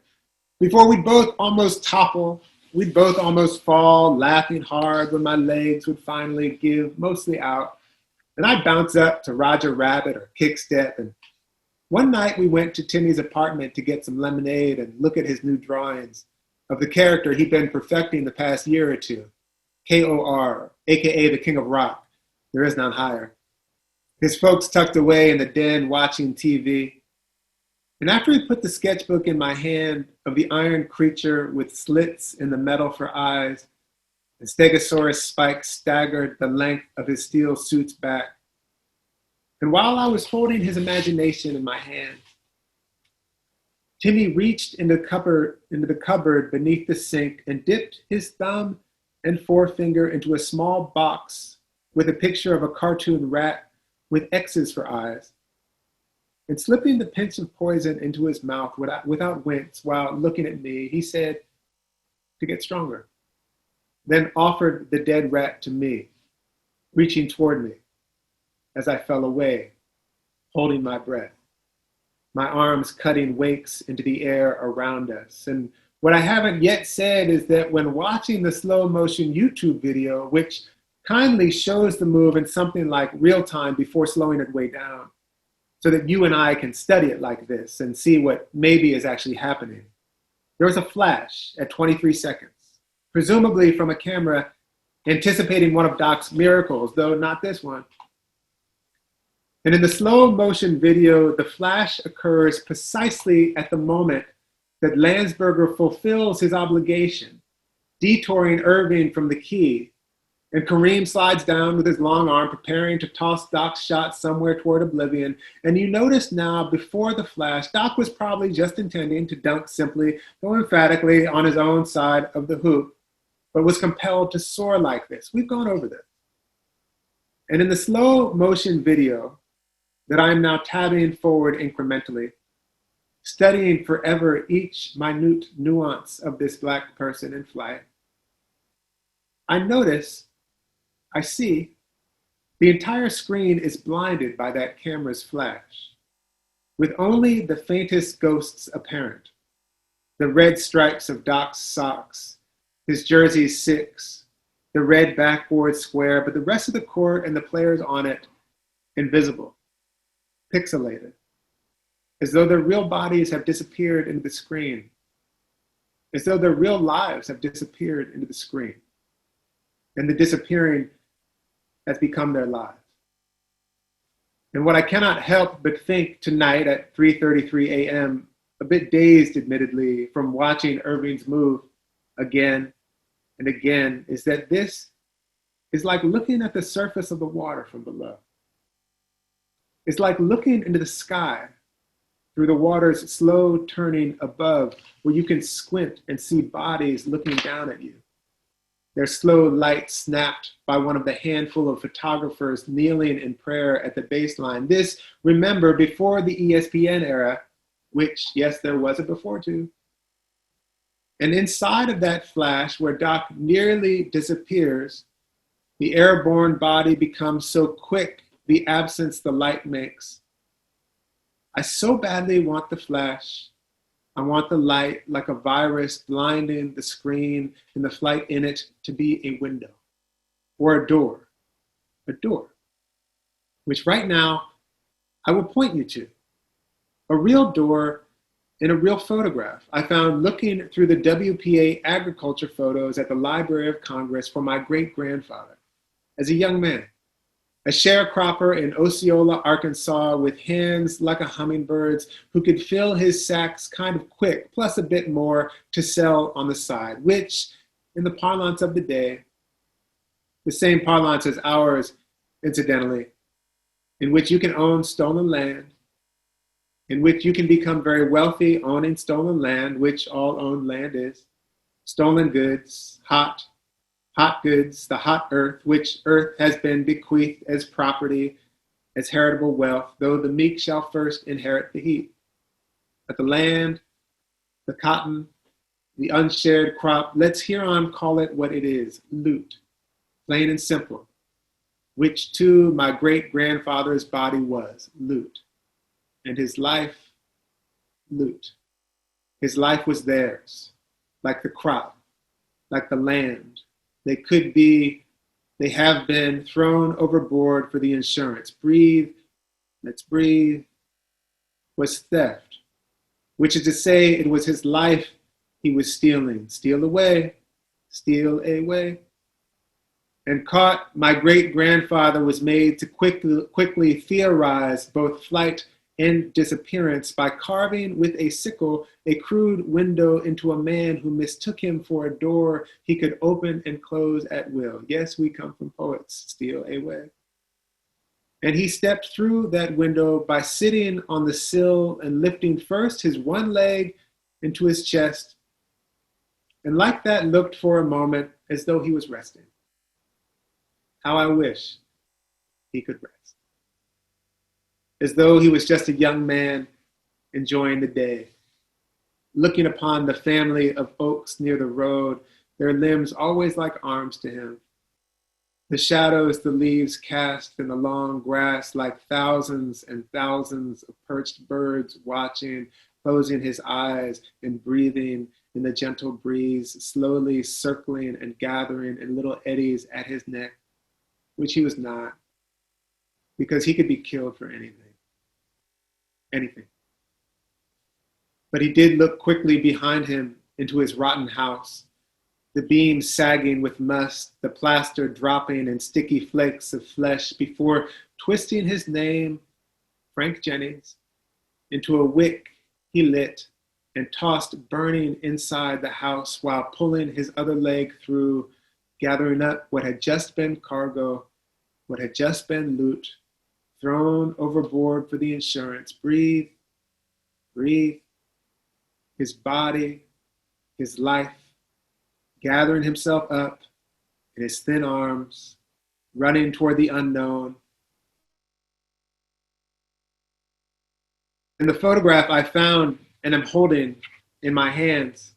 Before we'd both almost topple, we'd both almost fall, laughing hard when my legs would finally give mostly out, and I'd bounce up to Roger Rabbit or Kickstep. And one night we went to Timmy's apartment to get some lemonade and look at his new drawings of the character he'd been perfecting the past year or two, K.O.R., aka the King of Rock. There is none higher. His folks tucked away in the den watching TV. And after he put the sketchbook in my hand of the iron creature with slits in the metal for eyes, and Stegosaurus spikes staggered the length of his steel suit's back. And while I was holding his imagination in my hand, Timmy reached into the cupboard beneath the sink and dipped his thumb and forefinger into a small box with a picture of a cartoon rat with X's for eyes, and slipping the pinch of poison into his mouth without wince while looking at me, he said, "To get stronger," then offered the dead rat to me, reaching toward me as I fell away, holding my breath, my arms cutting wakes into the air around us. And what I haven't yet said is that when watching the slow motion YouTube video, which kindly shows the move in something like real time before slowing it way down, so that you and I can study it like this and see what maybe is actually happening, there was a flash at 23 seconds, presumably from a camera anticipating one of Doc's miracles, though not this one. And in the slow motion video, the flash occurs precisely at the moment that Landsberger fulfills his obligation, detouring Irving from the key, and Kareem slides down with his long arm, preparing to toss Doc's shot somewhere toward oblivion. And you notice now, before the flash, Doc was probably just intending to dunk simply, though emphatically, on his own side of the hoop, but was compelled to soar like this. We've gone over this. And in the slow motion video that I am now tabbing forward incrementally, studying forever each minute nuance of this Black person in flight, I see, the entire screen is blinded by that camera's flash, with only the faintest ghosts apparent. The red stripes of Doc's socks, his jersey 6, the red backboard square, but the rest of the court and the players on it, invisible, pixelated, as though their real bodies have disappeared into the screen, as though their real lives have disappeared into the screen, and the disappearing has become their lives. And what I cannot help but think tonight at 3:33 a.m., a bit dazed admittedly from watching Irving's move again and again, is that this is like looking at the surface of the water from below. It's like looking into the sky through the water's slow turning above, where you can squint and see bodies looking down at you, their slow light snapped by one of the handful of photographers kneeling in prayer at the baseline. This, remember, before the ESPN era, which, yes, there was a before too. And inside of that flash, where Doc nearly disappears, the airborne body becomes so quick, the absence the light makes. I so badly want the flash. I want the light, like a virus blinding the screen and the flight in it, to be a window or a door, which right now I will point you to. A real door in a real photograph I found looking through the WPA agriculture photos at the Library of Congress for my great-grandfather as a young man, a sharecropper in Osceola, Arkansas, with hands like a hummingbird's, who could fill his sacks kind of quick, plus a bit more to sell on the side, which, in the parlance of the day, the same parlance as ours, incidentally, in which you can own stolen land, in which you can become very wealthy owning stolen land, which all owned land is, stolen goods, hot goods, the hot earth, which earth has been bequeathed as property, as heritable wealth, though the meek shall first inherit the heat. But the land, the cotton, the unshared crop, let's hereon call it what it is, loot, plain and simple, which too my great-grandfather's body was, loot, and his life, loot. His life was theirs, like the crop, like the land. They could be, they have been thrown overboard for the insurance. Breathe, let's breathe, was theft, which is to say it was his life he was stealing. Steal away. And caught, my great-grandfather was made to quickly theorize both flight end disappearance by carving with a sickle a crude window into a man who mistook him for a door he could open and close at will. Yes, we come from poets, steal away. And he stepped through that window by sitting on the sill and lifting first his one leg into his chest, and like that looked for a moment as though he was resting. How I wish he could rest. As though he was just a young man enjoying the day, looking upon the family of oaks near the road, their limbs always like arms to him. The shadows the leaves cast in the long grass like thousands and thousands of perched birds watching, closing his eyes and breathing in the gentle breeze, slowly circling and gathering in little eddies at his neck, which he was not, because he could be killed for anything. Anything. But he did look quickly behind him into his rotten house, the beams sagging with must, the plaster dropping in sticky flakes of flesh, before twisting his name, Frank Jennings, into a wick he lit and tossed burning inside the house while pulling his other leg through, gathering up what had just been cargo, what had just been loot, thrown overboard for the insurance. Breathe, breathe. His body, his life, gathering himself up in his thin arms, running toward the unknown. In the photograph I found and am holding in my hands,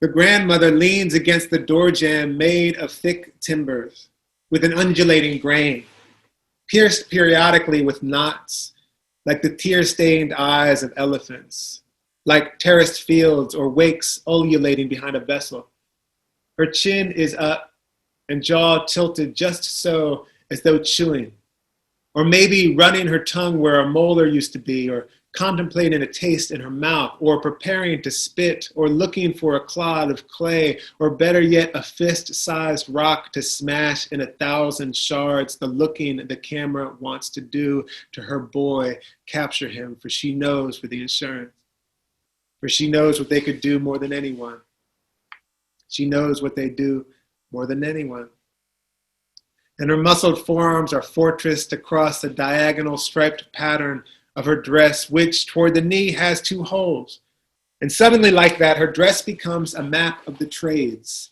the grandmother leans against the door jamb made of thick timbers with an undulating grain, pierced periodically with knots, like the tear-stained eyes of elephants, like terraced fields or wakes ululating behind a vessel. Her chin is up and jaw tilted just so, as though chewing, or maybe running her tongue where a molar used to be, or contemplating a taste in her mouth, or preparing to spit, or looking for a clod of clay, or better yet, a fist-sized rock to smash in 1,000 shards, the looking the camera wants to do to her boy, capture him, for she knows for the insurance. For she knows what they could do more than anyone. She knows what they do more than anyone. And her muscled forearms are fortressed across the diagonal striped pattern of her dress, which toward the knee has 2 holes. And suddenly like that, her dress becomes a map of the trades,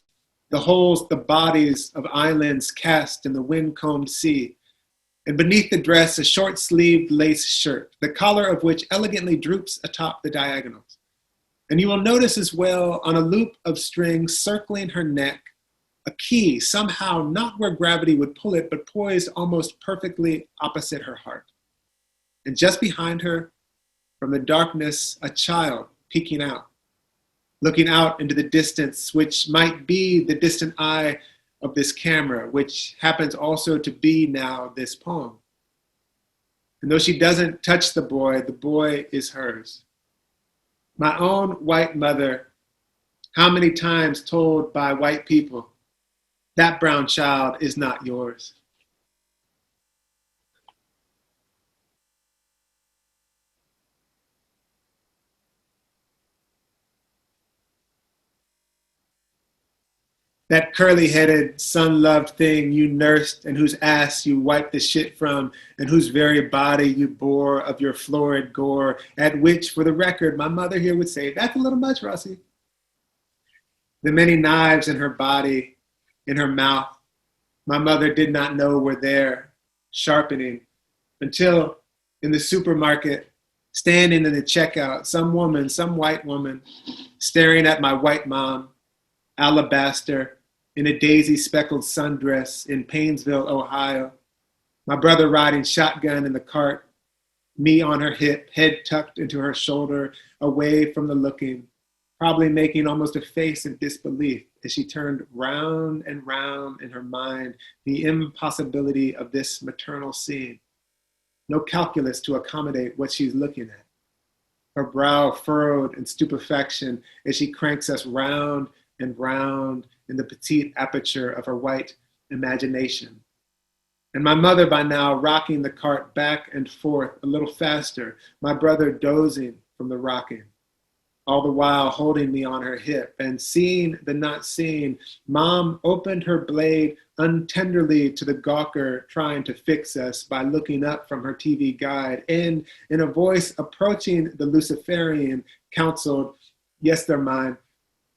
the holes, the bodies of islands cast in the wind-combed sea. And beneath the dress, a short-sleeved lace shirt, the collar of which elegantly droops atop the diagonals. And you will notice as well, on a loop of string circling her neck, a key, somehow not where gravity would pull it, but poised almost perfectly opposite her heart. And just behind her, from the darkness, a child peeking out, looking out into the distance, which might be the distant eye of this camera, which happens also to be now this poem. And though she doesn't touch the boy is hers. My own white mother, how many times told by white people, that brown child is not yours. That curly-headed, sun-loved thing you nursed and whose ass you wiped the shit from and whose very body you bore of your florid gore, at which, for the record, my mother here would say, that's a little much, Rossi. The many knives in her body, in her mouth, my mother did not know were there, sharpening, until in the supermarket, standing in the checkout, some woman, some white woman, staring at my white mom, alabaster, in a daisy-speckled sundress in Painesville, Ohio. My brother riding shotgun in the cart, me on her hip, head tucked into her shoulder, away from the looking, probably making almost a face in disbelief as she turned round and round in her mind the impossibility of this maternal scene. No calculus to accommodate what she's looking at. her brow furrowed in stupefaction as she cranks us round and round in the petite aperture of her white imagination. And my mother by now rocking the cart back and forth a little faster, my brother dozing from the rocking, all the while holding me on her hip. And seeing the not seen, Mom opened her blade untenderly to the gawker trying to fix us by looking up from her TV guide, and in a voice approaching the Luciferian, counseled, "Yes, they're mine,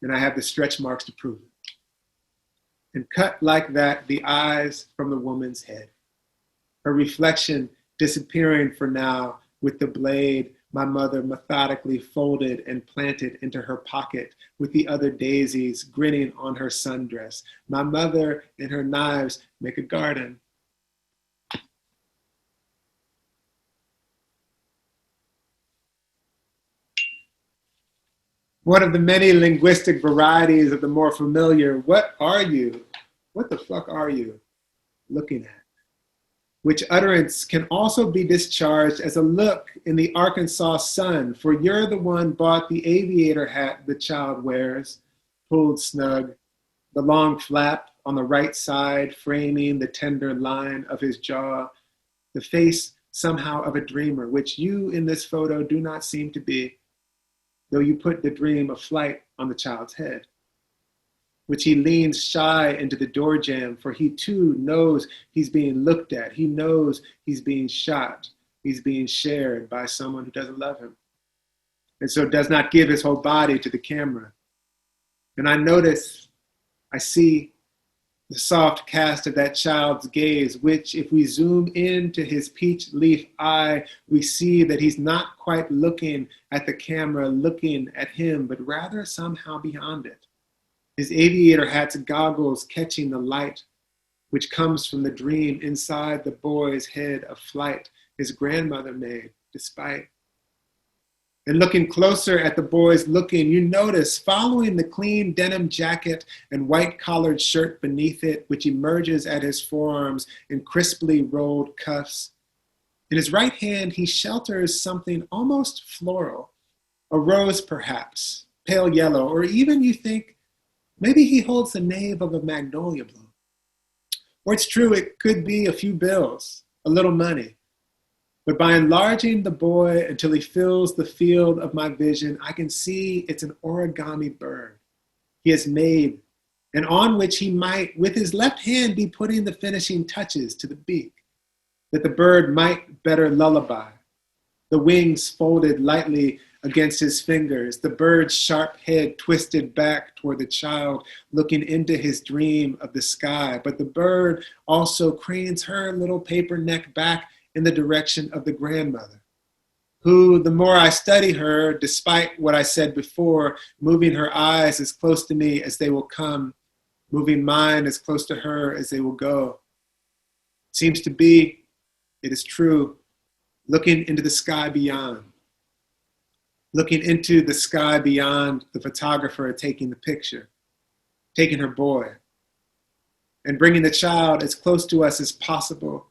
and I have the stretch marks to prove it." And cut like that the eyes from the woman's head, her reflection disappearing for now with the blade my mother methodically folded and planted into her pocket with the other daisies grinning on her sundress. My mother and her knives make a garden. One of the many linguistic varieties of the more familiar, what are you? What the fuck are you looking at? Which utterance can also be discharged as a look in the Arkansas sun, for you're the one bought the aviator hat the child wears, pulled snug, the long flap on the right side framing the tender line of his jaw, the face somehow of a dreamer, which you in this photo do not seem to be, though you put the dream of flight on the child's head, which he leans shy into the door jamb, for he too knows he's being looked at. He knows he's being shot. He's being shared by someone who doesn't love him, and so does not give his whole body to the camera. And I see the soft cast of that child's gaze, which if we zoom into his peach leaf eye, we see that he's not quite looking at the camera, looking at him, but rather somehow beyond it. His aviator hat's goggles catching the light, which comes from the dream inside the boy's head of flight his grandmother made, despite. And looking closer at the boy's looking, you notice, following the clean denim jacket and white collared shirt beneath it, which emerges at his forearms in crisply rolled cuffs. In his right hand, he shelters something almost floral, a rose perhaps, pale yellow, or even you think, maybe he holds the nave of a magnolia bloom. Or it's true, it could be a few bills, a little money. But by enlarging the boy until he fills the field of my vision, I can see it's an origami bird he has made, and on which he might, with his left hand, be putting the finishing touches to the beak, that the bird might better lullaby. The wings folded lightly against his fingers, the bird's sharp head twisted back toward the child, looking into his dream of the sky. But the bird also cranes her little paper neck back in the direction of the grandmother, who, the more I study her, despite what I said before, moving her eyes as close to me as they will come, moving mine as close to her as they will go, seems to be, it is true, looking into the sky beyond. Looking into the sky beyond the photographer taking the picture, taking her boy, and bringing the child as close to us as possible,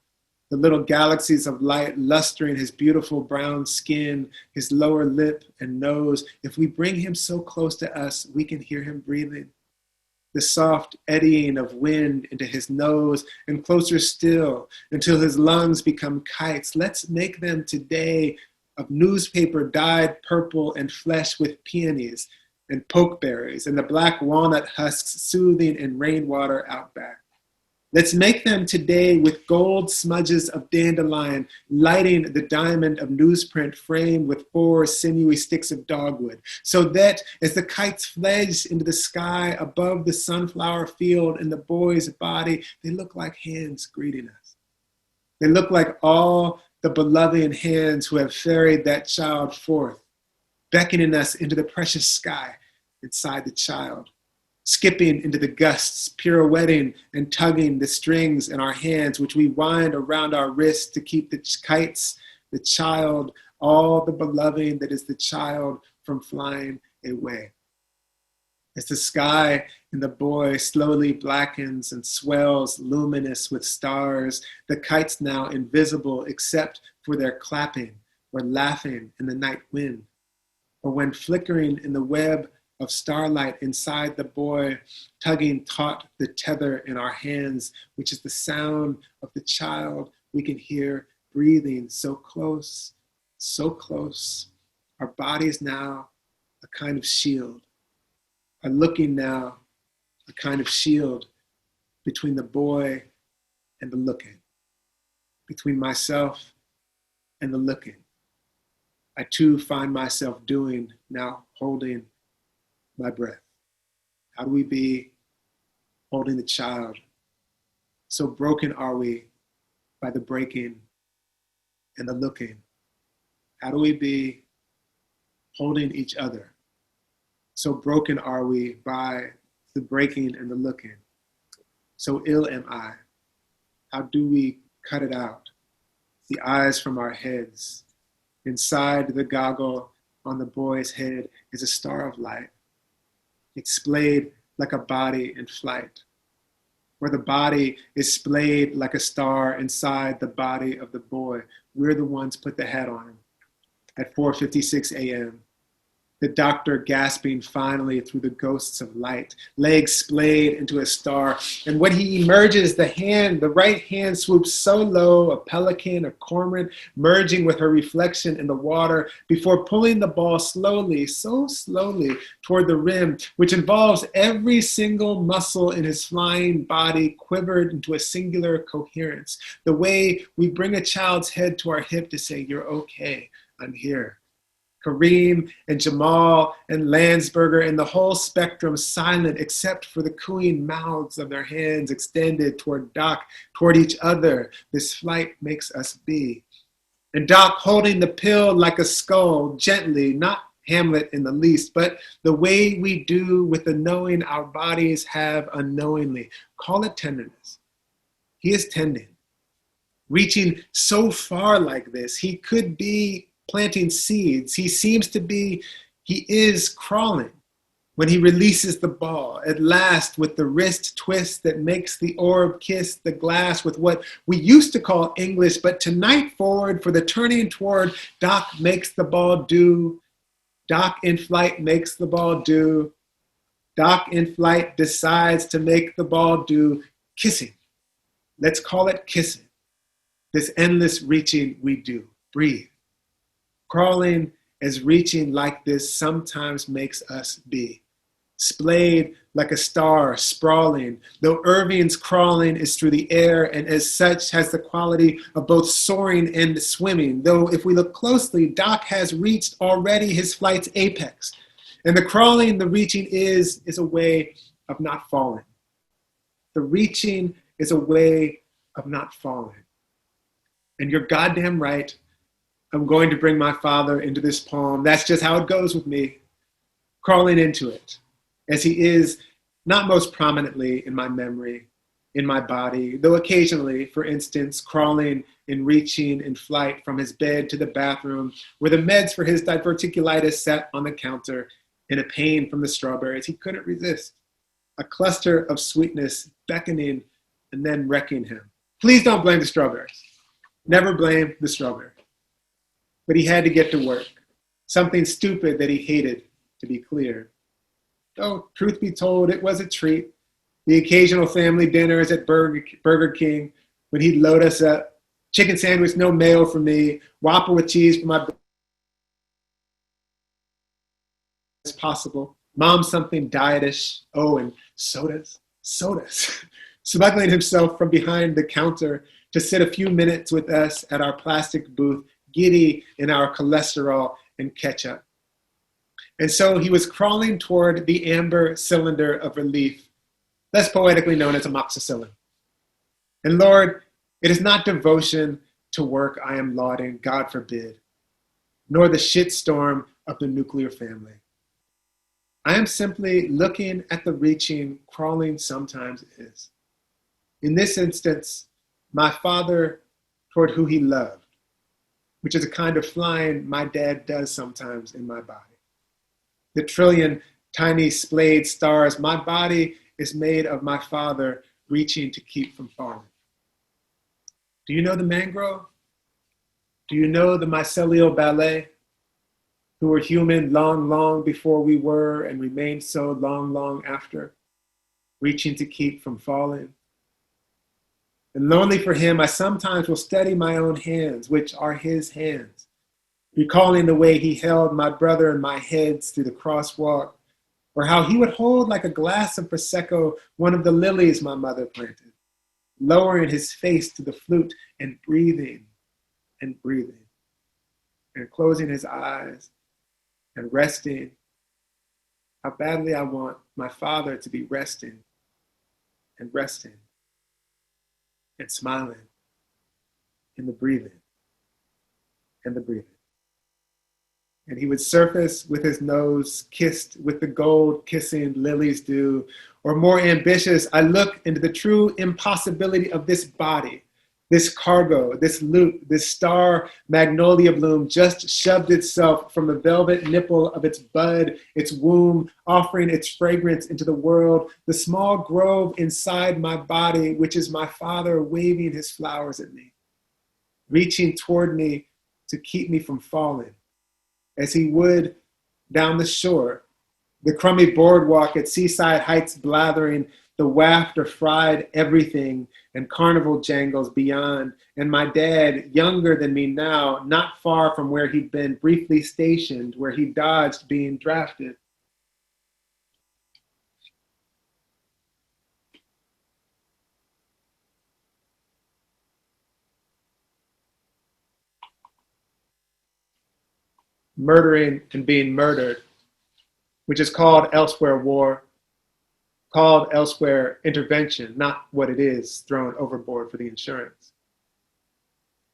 the little galaxies of light lustering his beautiful brown skin, his lower lip and nose. If we bring him so close to us, we can hear him breathing. The soft eddying of wind into his nose, and closer still until his lungs become kites. Let's make them today of newspaper dyed purple and flesh with peonies and pokeberries and the black walnut husks soothing in rainwater out back. Let's make them today with gold smudges of dandelion lighting the diamond of newsprint framed with 4 sinewy sticks of dogwood, so that as the kites fledge into the sky above the sunflower field in the boy's body, they look like hands greeting us. They look like all the beloved hands who have ferried that child forth, beckoning us into the precious sky inside the child, skipping into the gusts, pirouetting and tugging the strings in our hands, which we wind around our wrists to keep the kites, the child, all the beloved that is the child from flying away. As the sky and the boy slowly blackens and swells luminous with stars, the kites now invisible except for their clapping or laughing in the night wind. or when flickering in the web of starlight inside the boy, tugging taut the tether in our hands, which is the sound of the child we can hear breathing so close, our bodies now a kind of shield, are looking now a kind of shield between the boy and the looking, between myself and the looking. I too find myself doing, now holding my breath. How do we be holding the child? So broken are we by the breaking and the looking. How do we be holding each other? So broken are we by the breaking and the looking. So ill am I. How do we cut it out? The eyes from our heads. Inside the goggle on the boy's head is a star of light. It's splayed like a body in flight, where the body is splayed like a star inside the body of the boy. We're the ones put the hat on him at 4:56 a.m. The doctor gasping finally through the ghosts of light, legs splayed into a star. And when he emerges, the right hand swoops so low, a pelican, a cormorant, merging with her reflection in the water before pulling the ball slowly, so slowly toward the rim, which involves every single muscle in his flying body quivered into a singular coherence. The way we bring a child's head to our hip to say, "You're okay, I'm here." Kareem and Jamal and Landsberger and the whole spectrum silent except for the cooing mouths of their hands extended toward Doc, toward each other. This flight makes us be. And Doc holding the pill like a skull, gently, not Hamlet in the least, but the way we do with the knowing our bodies have unknowingly. Call it tenderness. He is tending, reaching so far like this. He could be planting seeds. He is crawling when he releases the ball, at last with the wrist twist that makes the orb kiss the glass with what we used to call English, but tonight forward for the turning toward Doc makes the ball do. Doc in flight makes the ball do. Doc in flight decides to make the ball do kissing. Let's call it kissing. This endless reaching we do. Breathe. Crawling as reaching like this sometimes makes us be. Splayed like a star, sprawling, though Irving's crawling is through the air and as such has the quality of both soaring and swimming, though if we look closely, Doc has reached already his flight's apex. And the crawling, the reaching is a way of not falling. The reaching is a way of not falling. And you're goddamn right. I'm going to bring my father into this poem. That's just how it goes with me, crawling into it, as he is not most prominently in my memory, in my body, though occasionally, for instance, crawling and reaching in flight from his bed to the bathroom, where the meds for his diverticulitis sat on the counter, in a pain from the strawberries he couldn't resist, a cluster of sweetness beckoning and then wrecking him. Please don't blame the strawberries. Never blame the strawberries. But he had to get to work, something stupid that he hated, to be clear. Though, truth be told, it was a treat. The occasional family dinners at Burger King, when he'd load us up, chicken sandwich, no mayo for me, Whopper with cheese for my as possible, Mom something dietish, oh, and sodas, smuggling himself from behind the counter to sit a few minutes with us at our plastic booth, giddy in our cholesterol and ketchup. And so he was crawling toward the amber cylinder of relief, less poetically known as amoxicillin. And Lord, it is not devotion to work I am lauding, God forbid, nor the shitstorm of the nuclear family. I am simply looking at the reaching crawling sometimes is. In this instance, my father toward who he loved, which is a kind of flying my dad does sometimes in my body. The trillion tiny splayed stars, my body is made of my father reaching to keep from falling. Do you know the mangrove? Do you know the mycelial ballet? who were human long, long before we were and remained so long, long after, reaching to keep from falling. And lonely for him, I sometimes will steady my own hands, which are his hands, recalling the way he held my brother and my heads through the crosswalk, or how he would hold like a glass of Prosecco one of the lilies my mother planted, lowering his face to the flute and breathing, and closing his eyes and resting. How badly I want my father to be resting and smiling in the breathing and the breathing. And he would surface with his nose kissed with the gold kissing lilies do. Or more ambitious, I look into the true impossibility of this body, this cargo, this loot, this star magnolia bloom just shoved itself from the velvet nipple of its bud, its womb, offering its fragrance into the world, the small grove inside my body, which is my father waving his flowers at me, reaching toward me to keep me from falling, as he would down the shore, the crummy boardwalk at Seaside Heights blathering, the waft of fried everything and carnival jangles beyond, and my dad, younger than me now, not far from where he'd been briefly stationed, where he dodged being drafted. Murdering and being murdered, which is called elsewhere war, called elsewhere intervention, not what it is, thrown overboard for the insurance.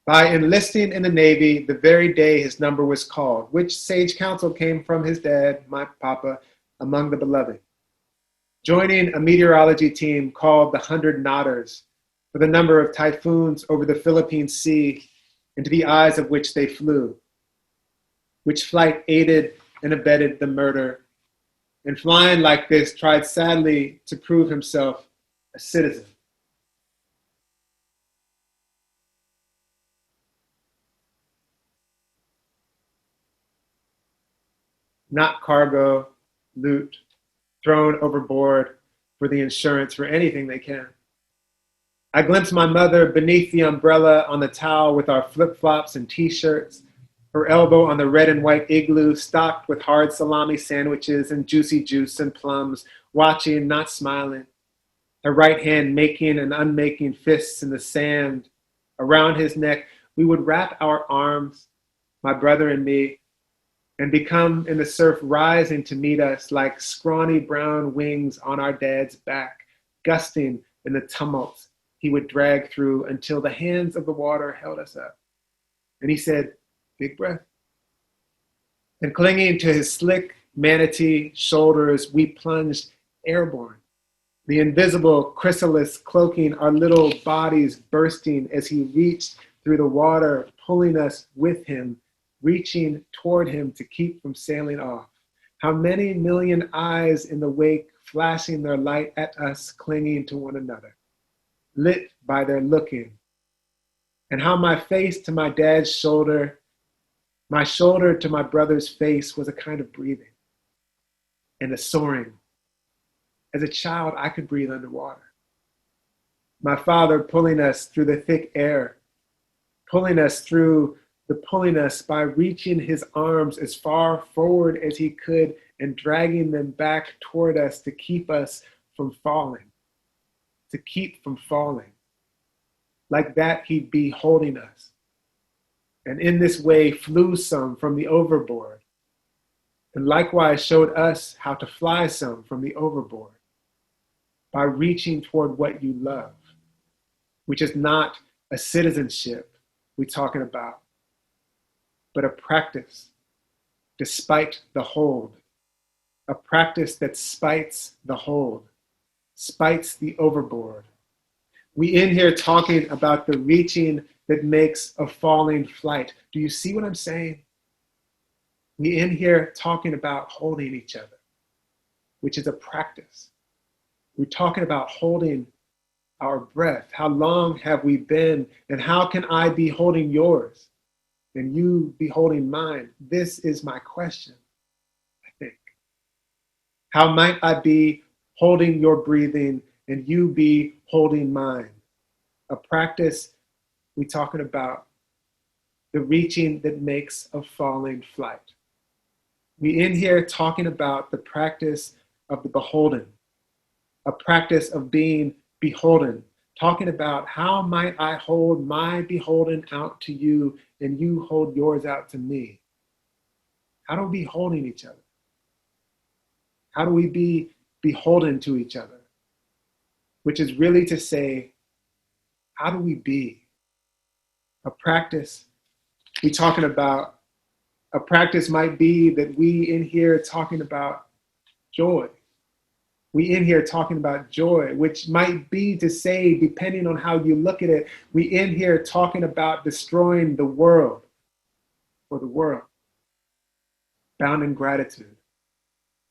By enlisting in the Navy the very day his number was called, which sage counsel came from his dad, my papa, among the beloved. Joining a meteorology team called the 100 Knotters for the number of typhoons over the Philippine Sea, into the eyes of which they flew, which flight aided and abetted the murder, and flying like this tried sadly to prove himself a citizen. Not cargo, loot, thrown overboard for the insurance for anything they can. I glimpse my mother beneath the umbrella on the towel with our flip-flops and t-shirts, her elbow on the red and white igloo stocked with hard salami sandwiches and juicy juice and plums, watching, not smiling. Her right hand making and unmaking fists in the sand. Around his neck, we would wrap our arms, my brother and me, and become in the surf rising to meet us like scrawny brown wings on our dad's back, gusting in the tumults he would drag through until the hands of the water held us up. And he said, "Big breath." And clinging to his slick manatee shoulders, we plunged airborne, the invisible chrysalis cloaking our little bodies bursting as he reached through the water, pulling us with him, reaching toward him to keep from sailing off. How many million eyes in the wake flashing their light at us, clinging to one another, lit by their looking. And how my face to my dad's shoulder, my shoulder to my brother's face was a kind of breathing and a soaring. As a child, I could breathe underwater. My father pulling us through the thick air, pulling us through the pulling us by reaching his arms as far forward as he could and dragging them back toward us to keep us from falling, to keep from falling. Like that, he'd be holding us. And in this way flew some from the overboard, and likewise showed us how to fly some from the overboard by reaching toward what you love, which is not a citizenship we're talking about, but a practice despite the hold, a practice that spites the hold, spites the overboard. We in here talking about the reaching that makes a falling flight. Do you see what I'm saying? We in here talking about holding each other, which is a practice. We're talking about holding our breath. How long have we been, and how can I be holding yours? and you be holding mine? This is my question, I think. How might I be holding your breathing and you be holding mine? A practice we talking about the reaching that makes a falling flight. We in here talking about the practice of the beholden, a practice of being beholden, talking about how might I hold my beholden out to you and you hold yours out to me. How do we be holding each other? How do we be beholden to each other? Which is really to say, how do we be? A practice we talking about, a practice might be that we in here talking about joy. We in here talking about joy, which might be to say, depending on how you look at it, we in here talking about destroying the world for the world, bound in gratitude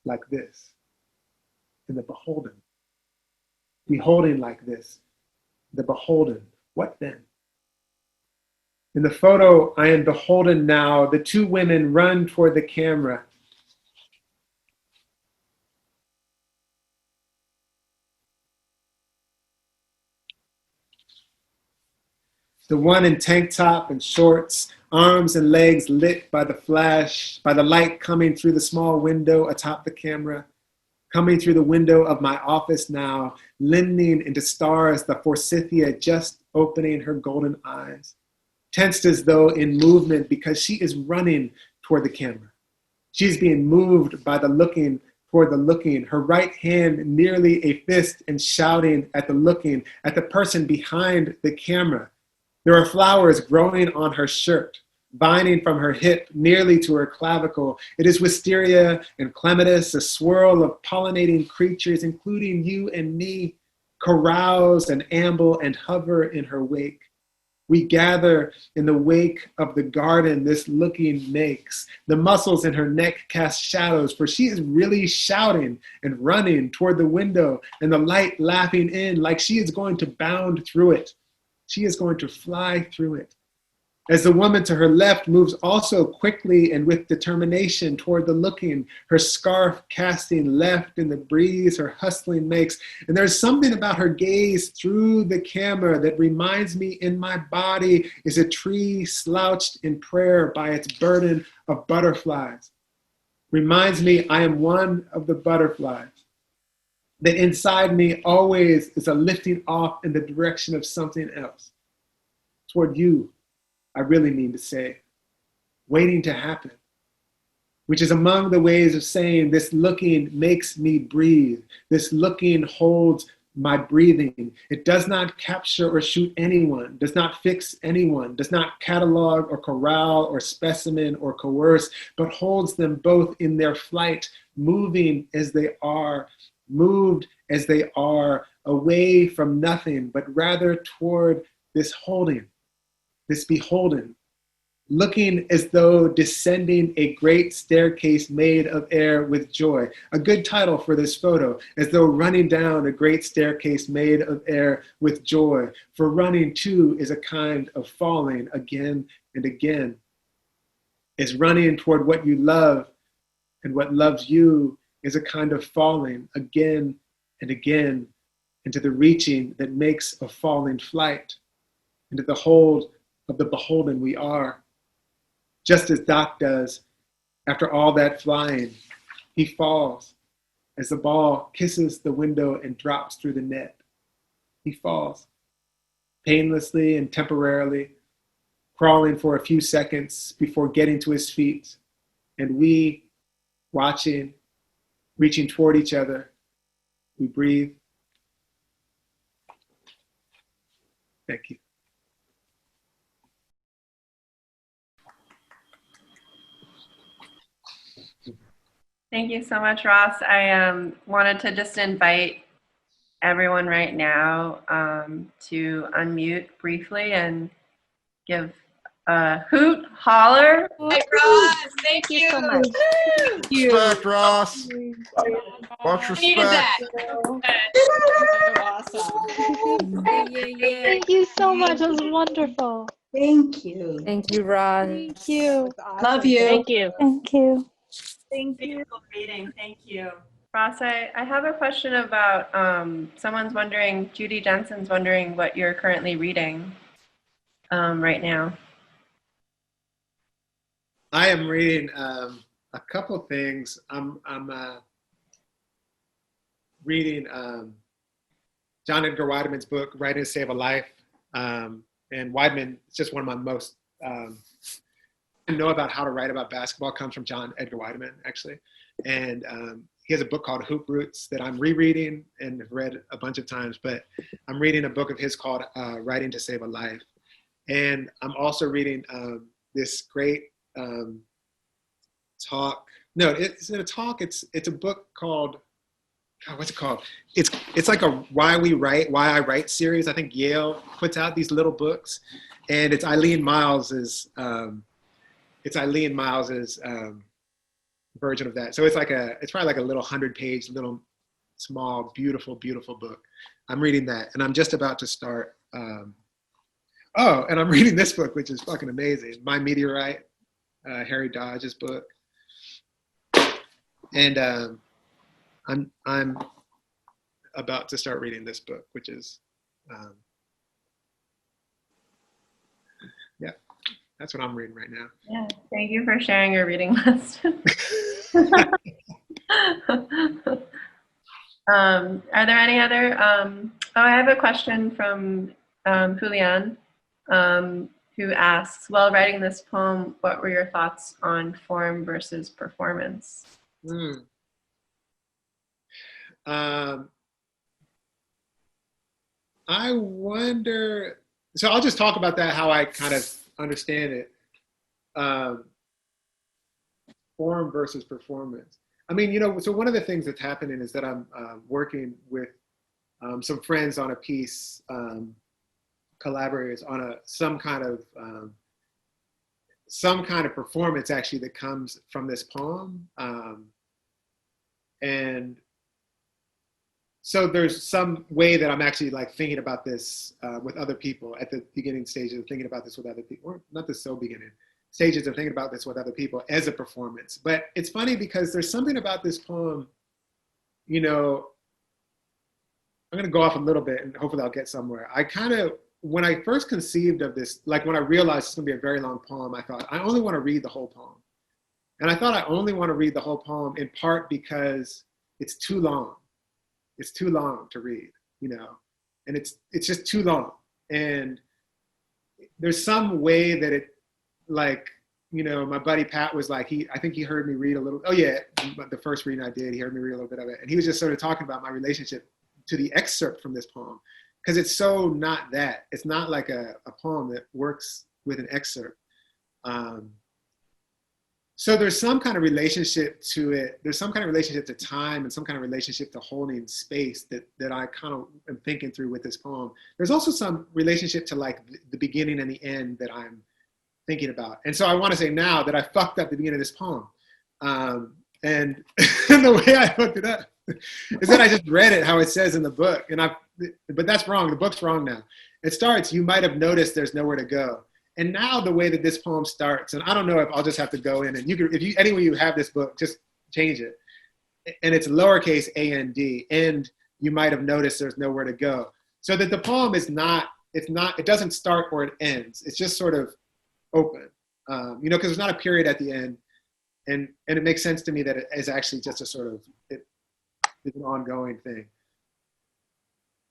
like this, in the beholden. Beholding like this, the beholden. What then? In the photo, I am beholden now. The two women run toward the camera. The one in tank top and shorts, arms and legs lit by the flash, by the light coming through the small window atop the camera, coming through the window of my office now, lending into stars the forsythia just opening her golden eyes, tensed as though in movement because she is running toward the camera. She's being moved by the looking toward the looking, her right hand nearly a fist and shouting at the looking, at the person behind the camera. There are flowers growing on her shirt, vining from her hip nearly to her clavicle. It is wisteria and clematis, a swirl of pollinating creatures, including you and me, carouse and amble and hover in her wake. We gather in the wake of the garden this looking makes. The muscles in her neck cast shadows, for she is really shouting and running toward the window, and the light laughing in like she is going to bound through it. She is going to fly through it. As the woman to her left moves also quickly and with determination toward the looking, her scarf casting left in the breeze her hustling makes. And there's something about her gaze through the camera that reminds me in my body is a tree slouched in prayer by its burden of butterflies. Reminds me I am one of the butterflies. That inside me always is a lifting off in the direction of something else. Toward you, I really mean to say, waiting to happen, which is among the ways of saying this looking makes me breathe. This looking holds my breathing. It does not capture or shoot anyone, does not fix anyone, does not catalog or corral or specimen or coerce, but holds them both in their flight, moving as they are, moved as they are, away from nothing, but rather toward this holding, this beholden, looking as though descending a great staircase made of air with joy. A good title for this photo, as though running down a great staircase made of air with joy. For running too is a kind of falling again and again. Is running toward what you love, and what loves you is a kind of falling again and again into the reaching that makes a falling flight, into the hold of the beholden we are. Just as Doc does, after all that flying, he falls as the ball kisses the window and drops through the net. He falls, painlessly and temporarily, crawling for a few seconds before getting to his feet, and we, watching, reaching toward each other, we breathe. Thank you. Thank you so much, Ross. I wanted to just invite everyone right now to unmute briefly and give a hoot, holler. Hey, Ross, thank you so much. Thank you. Respect, Ross. Much Needed respect. that. Awesome. Yeah. Thank you so much. That was wonderful. Thank you. Thank you, Roz. Thank you. That's awesome. Love you. Thank you. Thank you. Thank you. Beautiful reading. Thank you. Ross, I have a question about someone's wondering, Judy Jensen's wondering what you're currently reading right now. I am reading a couple things. I'm reading John Edgar Wyden's book, Writing to Save a Life. And Wyden is just one of my most, I know about how to write about basketball comes from John Edgar Wyden, actually. And he has a book called Hoop Roots that I'm rereading and have read a bunch of times, but I'm reading a book of his called Writing to Save a Life. And I'm also reading this great talk. No, it's a talk. It's a book called, what's it called? It's like a Why I Write series. I think Yale puts out these little books, and it's Eileen Miles's version of that. So it's probably like a little 100-page, little small, beautiful, beautiful book. I'm reading that, and I'm just about to start. And I'm reading this book, which is fucking amazing. My Meteorite, Harry Dodge's book, and I'm about to start reading this book, which is, yeah, that's what I'm reading right now. Yeah, thank you for sharing your reading list. Are there any other, I have a question from Julian, who asks, while writing this poem, what were your thoughts on form versus performance? I wonder, so I'll just talk about that, how I kind of understand it. Form versus performance. I mean, so one of the things that's happening is that I'm working with some friends on a piece, collaborators on some kind of performance actually that comes from this poem. And so there's some way that I'm actually like thinking about this with other people at the beginning stages of thinking about this with other people, or not the so beginning stages of thinking about this with other people as a performance. But it's funny because there's something about this poem, I'm gonna go off a little bit and hopefully I'll get somewhere. When I first conceived of this, like when I realized it's gonna be a very long poem, I thought, I only wanna read the whole poem. And I thought I only wanna read the whole poem in part because it's too long. It's too long to read, and it's just too long. And there's some way that it, like, my buddy Pat was like, I think he heard me read a little, the first reading I did, he heard me read a little bit of it. And he was just sort of talking about my relationship to the excerpt from this poem. Because it's so not that. It's not like a poem that works with an excerpt. So there's some kind of relationship to it. There's some kind of relationship to time and some kind of relationship to holding space that I kind of am thinking through with this poem. There's also some relationship to like the beginning and the end that I'm thinking about. And so I want to say now that I fucked up the beginning of this poem. And the way I hooked it up is that I just read it how it says in the book. But that's wrong. The book's wrong now. It starts, you might have noticed there's nowhere to go. And now the way that this poem starts, and I don't know if I'll just have to go in and anyway you have this book, just change it. And it's lowercase a-n-d, and you might have noticed there's nowhere to go. So that the poem it doesn't start or it ends. It's just sort of open, because there's not a period at the end. And it makes sense to me that it is actually just a sort of, it's an ongoing thing.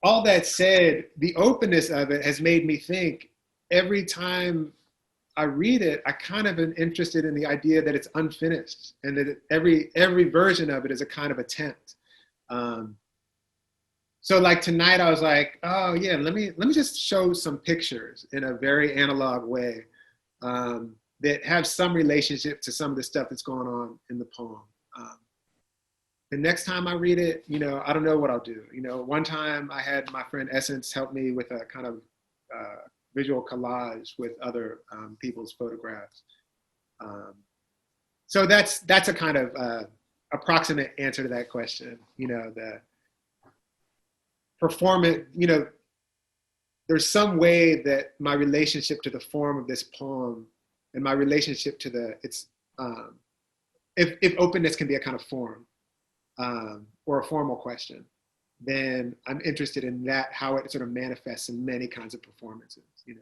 All that said, the openness of it has made me think every time I read it, I kind of am interested in the idea that it's unfinished and that every version of it is a kind of attempt. So like tonight I was like, oh yeah, let me just show some pictures in a very analog way that have some relationship to some of the stuff that's going on in the poem. The next time I read it, I don't know what I'll do. One time I had my friend Essence help me with a kind of visual collage with other people's photographs. So that's a kind of approximate answer to that question. The performance, there's some way that my relationship to the form of this poem and my relationship to if openness can be a kind of form or a formal question, then I'm interested in that, how it sort of manifests in many kinds of performances, you know.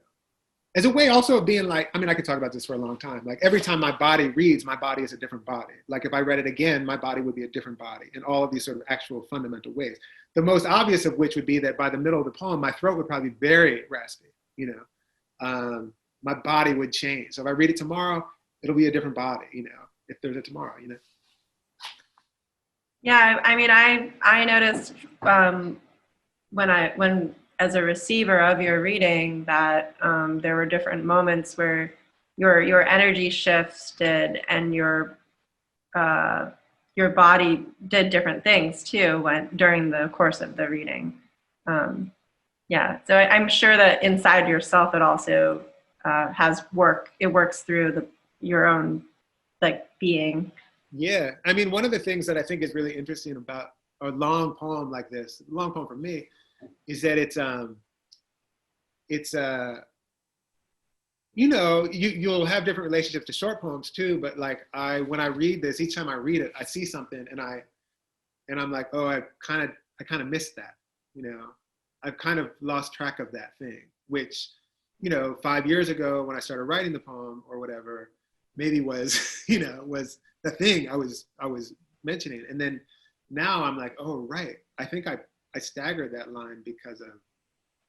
As a way also of being like, I mean, I could talk about this for a long time. Like every time my body reads, my body is a different body. Like if I read it again, my body would be a different body in all of these sort of actual fundamental ways. The most obvious of which would be that by the middle of the poem, my throat would probably be very raspy, you know. My body would change. So if I read it tomorrow, it'll be a different body, you know, if there's a tomorrow, you know. Yeah, I mean, I noticed when as a receiver of your reading that there were different moments where your energy shifted and your body did different things too during the course of the reading. Yeah, so I'm sure that inside yourself it also has work. It works through your own like being. Yeah, I mean, one of the things that I think is really interesting about a long poem like this, a long poem for me, is that it's you know, you'll have different relationships to short poems too, but like when I read this, each time I read it, I see something and I'm like, oh, I kind of missed that, you know. I've kind of lost track of that thing, which, you know, 5 years ago when I started writing the poem or whatever, maybe was, you know, was the thing I was mentioning. And then now I'm like, oh, right. I think I staggered that line because of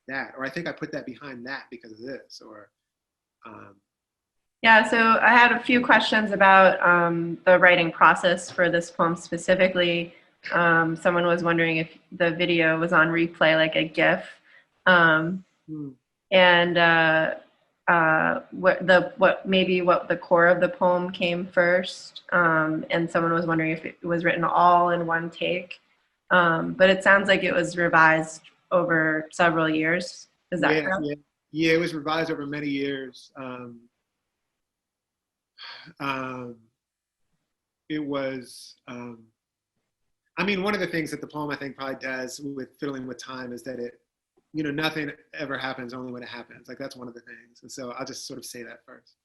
that, or I think I put that behind that because of this, or. Yeah, so I had a few questions about the writing process for this poem specifically. Someone was wondering if the video was on replay, like a GIF, and what the core of the poem came first, and someone was wondering if it was written all in one take, but it sounds like it was revised over several years. Is that correct? Yeah, it was revised over many years. It was, I mean, one of the things that the poem I think probably does with Fiddling with Time is that it, you know, nothing ever happens only when it happens. Like that's one of the things. And so I'll just sort of say that first.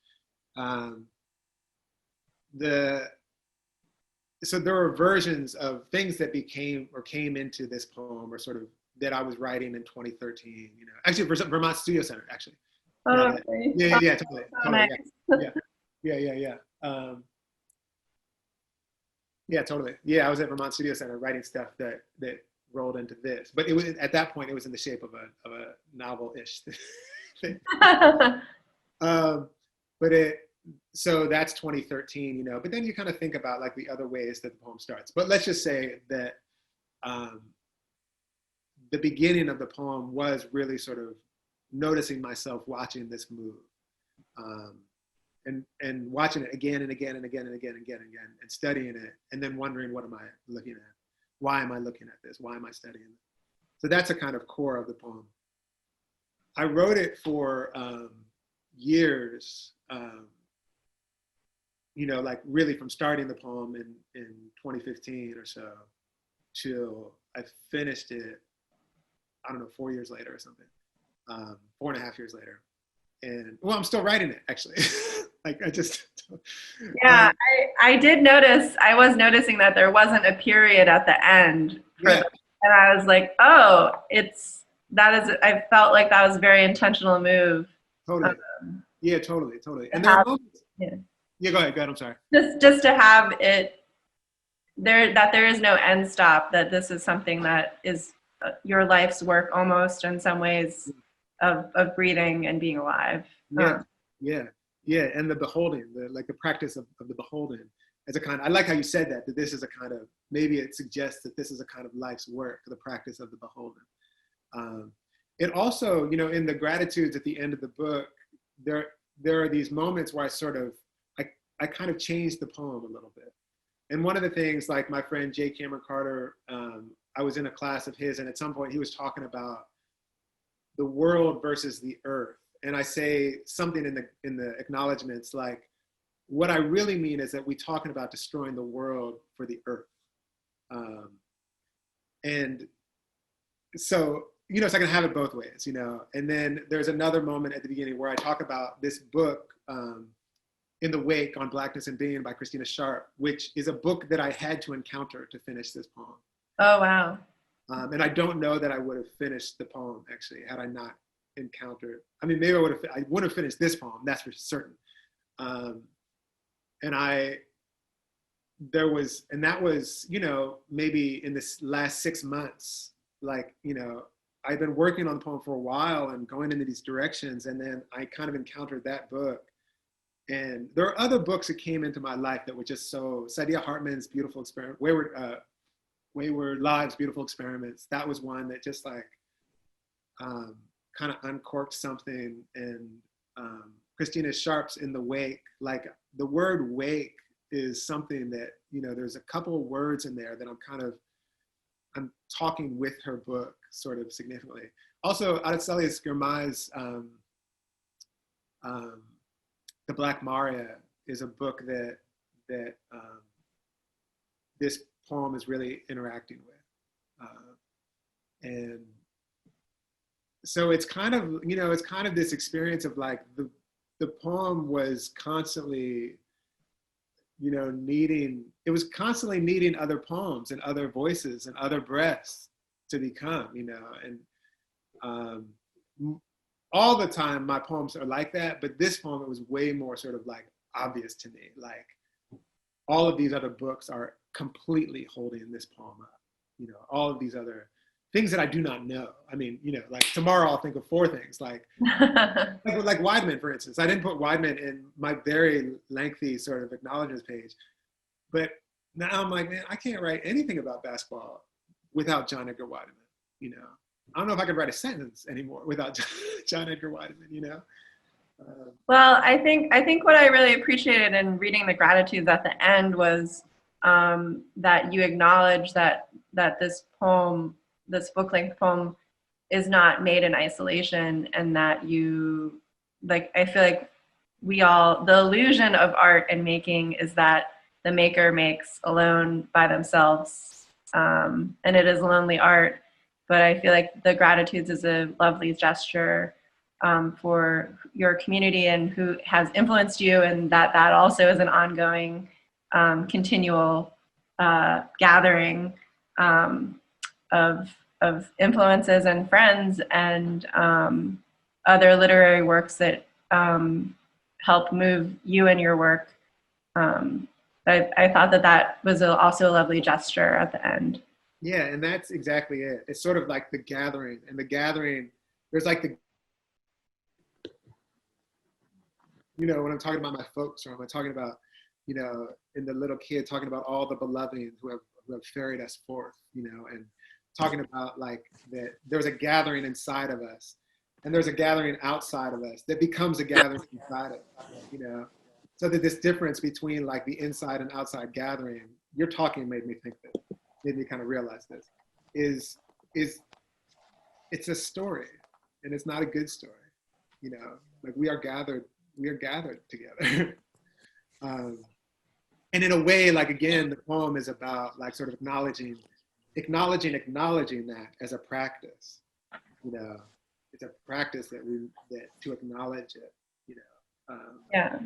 So there were versions of things that became or came into this poem or sort of that I was writing in 2013, you know, actually Vermont Studio Center, actually. Oh, okay. Yeah, totally. Nice. Yeah. Yeah, totally. Yeah, I was at Vermont Studio Center writing stuff that rolled into this, but it was at that point it was in the shape of a novel-ish thing. So that's 2013, you know. But then you kind of think about like the other ways that the poem starts. But let's just say that the beginning of the poem was really sort of noticing myself watching this move. And watching it again and again and again and again and again and again and studying it and then wondering, what am I looking at? Why am I looking at this? Why am I studying it? So that's a kind of core of the poem. I wrote it for years, you know, like really from starting the poem in 2015 or so till I finished it, I don't know, 4 years later or something, 4.5 years later. And well, I'm still writing it actually. Like I just. Yeah, I did notice. I was noticing that there wasn't a period at the end, and I was like, oh, I felt like that was a very intentional move. Totally. Yeah, totally. And there are moments. Yeah, go ahead. I'm sorry. Just to have it there is no end stop. That this is something that is your life's work almost in some ways of breathing and being alive. Yeah, and the beholding, the practice of the beholding as a kind of, I like how you said that this is a kind of, maybe it suggests that this is a kind of life's work, the practice of the beholding. It also, you know, in the gratitudes at the end of the book, there are these moments where I kind of changed the poem a little bit. And one of the things, like my friend J. Cameron Carter, I was in a class of his, and at some point he was talking about the world versus the earth. And I say something in the acknowledgements like, what I really mean is that we're talking about destroying the world for the earth. And so you know, so I can have it both ways, you know. And then there's another moment at the beginning where I talk about this book, In the Wake on Blackness and Being by Christina Sharp, which is a book that I had to encounter to finish this poem. Oh, wow. And I don't know that I would have finished the poem, actually, had I not encountered. I mean, maybe I would have finished this poem, that's for certain. And that was, you know, maybe in this last 6 months, like, you know, I've been working on the poem for a while and going into these directions, and then I kind of encountered that book. And there are other books that came into my life that were just so, Saidiya Hartman's Beautiful Experiment, Wayward Lives, Beautiful Experiments. That was one that just like kind of uncorked something. And Christina Sharp's In the Wake, like the word wake is something that, you know, there's a couple of words in there that I'm talking with her book sort of significantly. Also, Aracelius Girmay's The Black Maria is a book that this poem is really interacting with. And so it's kind of, you know, it's kind of this experience of like the poem was constantly, you know, constantly needing other poems and other voices and other breaths to become, you know. And all the time my poems are like that, but this poem, it was way more sort of like obvious to me. Like all of these other books are completely holding this poem up, you know, all of these other things that I do not know. I mean, you know, like tomorrow I'll think of 4 things, like Wyden, for instance. I didn't put Wyden in my very lengthy sort of acknowledgements page, but now I'm like, man, I can't write anything about basketball without John Edgar Wyden, you know. I don't know if I could write a sentence anymore without John Edgar Wyden, you know. Well, I think what I really appreciated in reading the gratitudes at the end was that you acknowledge that this poem, this book-length poem, is not made in isolation, and that you, like, I feel like the illusion of art and making is that the maker makes alone by themselves, and it is lonely art. But I feel like the gratitudes is a lovely gesture for your community and who has influenced you, and that also is an ongoing, continual gathering of influences and friends and other literary works that help move you and your work. I thought that was also a lovely gesture at the end. Yeah, and that's exactly it. It's sort of like the gathering, and the gathering, there's like the, you know, when I'm talking about my folks, or am I talking about, you know, in the little kid, talking about all the beloveds who have ferried us forth, you know, and talking about like that there's a gathering inside of us, and there's a gathering outside of us that becomes a gathering inside of us, you know. So that this difference between like the inside and outside gathering, your talking made me think that, made me kind of realize this, is it's a story, and it's not a good story, you know. Like we are gathered together. And in a way, like again, the poem is about like sort of acknowledging that as a practice, you know. It's a practice that to acknowledge it, you know. Yeah.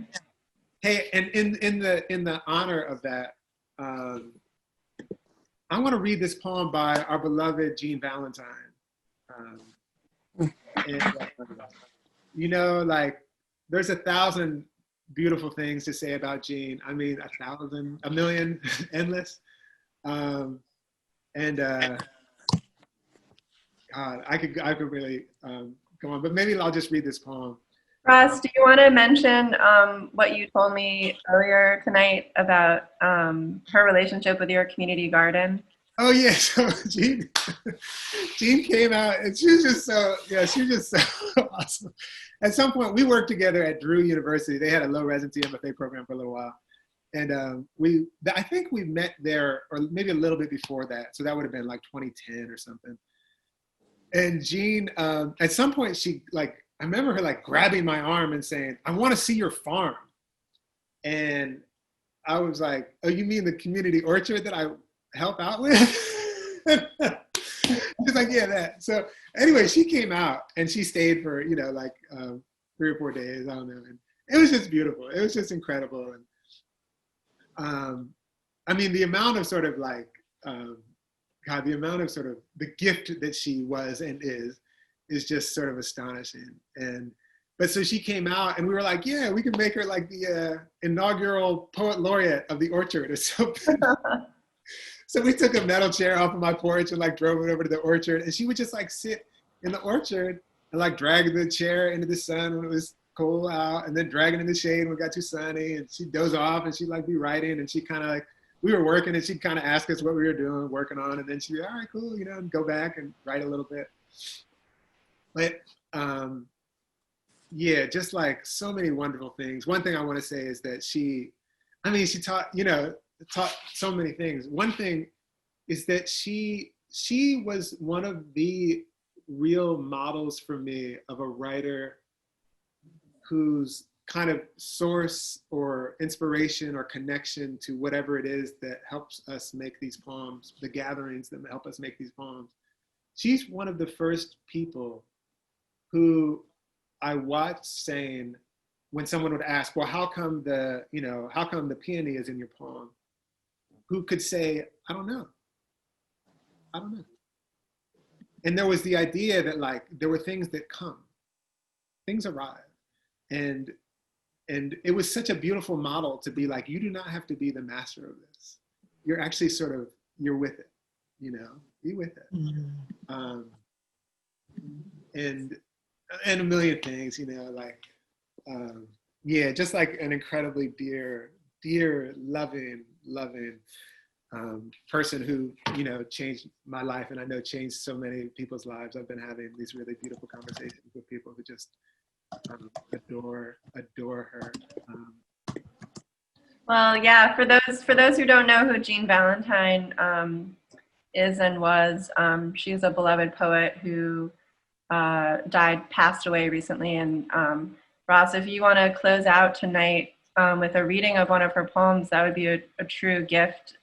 Hey, and in the honor of that, I want to read this poem by our beloved Jean Valentine. You know, like there's 1,000 beautiful things to say about Jean. I mean, 1,000, 1,000,000, endless. God, I could really go on, but maybe I'll just read this poem. Ross, do you want to mention what you told me earlier tonight about her relationship with your community garden? Oh yeah, so Jean came out, and she was just so awesome. At some point, we worked together at Drew University. They had a low residency MFA program for a little while, and I think we met there, or maybe a little bit before that. So that would have been like 2010 or something. And Jean, at some point, she like, I remember her like grabbing my arm and saying, "I want to see your farm." And I was like, "Oh, you mean the community orchard that I help out with?" was like, yeah, that. So anyway, she came out and she stayed for, you know, like 3 or 4 days. I don't know. And it was just beautiful. It was just incredible. And I mean, the amount of sort of like, God, the amount of sort of the gift that she was and is just sort of astonishing. But so she came out and we were like, yeah, we can make her like the inaugural poet laureate of the Orchard or something. So we took a metal chair off of my porch and like drove it over to the orchard, and she would just like sit in the orchard and like drag the chair into the sun when it was cool out, and then drag it in the shade when it got too sunny, and she'd doze off and she'd like be writing, and she kind of like, we were working and she'd kind of ask us what we were doing, working on, and then she'd be, all right, cool, you know, and go back and write a little bit. But yeah, just like so many wonderful things. One thing I want to say is that she taught, you know, taught so many things. One thing is that she was one of the real models for me of a writer whose kind of source or inspiration or connection to whatever it is that helps us make these poems, the gatherings that help us make these poems. She's one of the first people who I watched saying, when someone would ask, well, how come the peony is in your poem? Who could say, I don't know. I don't know. And there was the idea that like, there were things that come, things arrive. And it was such a beautiful model to be like, you do not have to be the master of this. You're actually sort of, you're with it, you know, be with it. Mm-hmm. And a million things, you know, like, yeah, just like an incredibly dear, loving person who, you know, changed my life, and I know changed so many people's lives. I've been having these really beautiful conversations with people who just adore her. Well, yeah, for those who don't know who Jean Valentine is and was, she's a beloved poet who passed away recently. And Ross, if you want to close out tonight with a reading of one of her poems, that would be a true gift,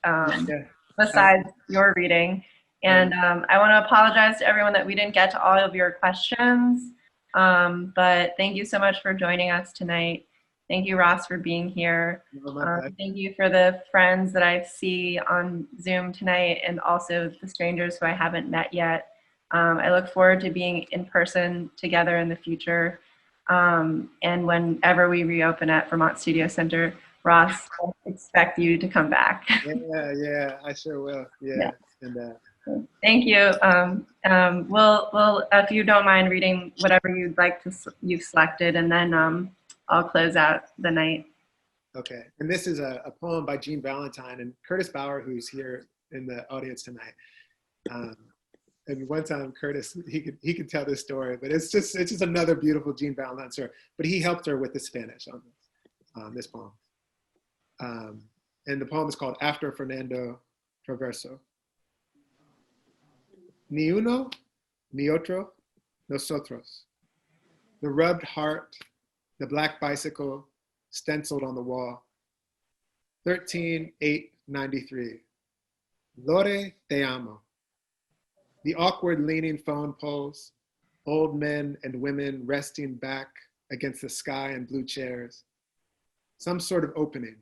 besides your reading. And I want to apologize to everyone that we didn't get to all of your questions, but thank you so much for joining us tonight. Thank you, Ross, for being here. Thank you for the friends that I see on Zoom tonight, and also the strangers who I haven't met yet. I look forward to being in person together in the future. And whenever we reopen at Vermont Studio Center, Ross, I expect you to come back. Yeah, I sure will. Yeah. And, thank you. We'll, if you don't mind reading whatever you've selected, and then I'll close out the night. Okay, and this is a poem by Jean Valentine and Curtis Bauer, who's here in the audience tonight. And one time, Curtis, he could tell this story, but it's just another beautiful Jean Valentine story. But he helped her with the Spanish on this poem. And the poem is called After Fernando Traverso. Ni uno, ni otro, nosotros. The rubbed heart, the black bicycle stenciled on the wall. 13-8-93. Lore te amo. The awkward leaning phone poles, old men and women resting back against the sky and blue chairs. Some sort of opening,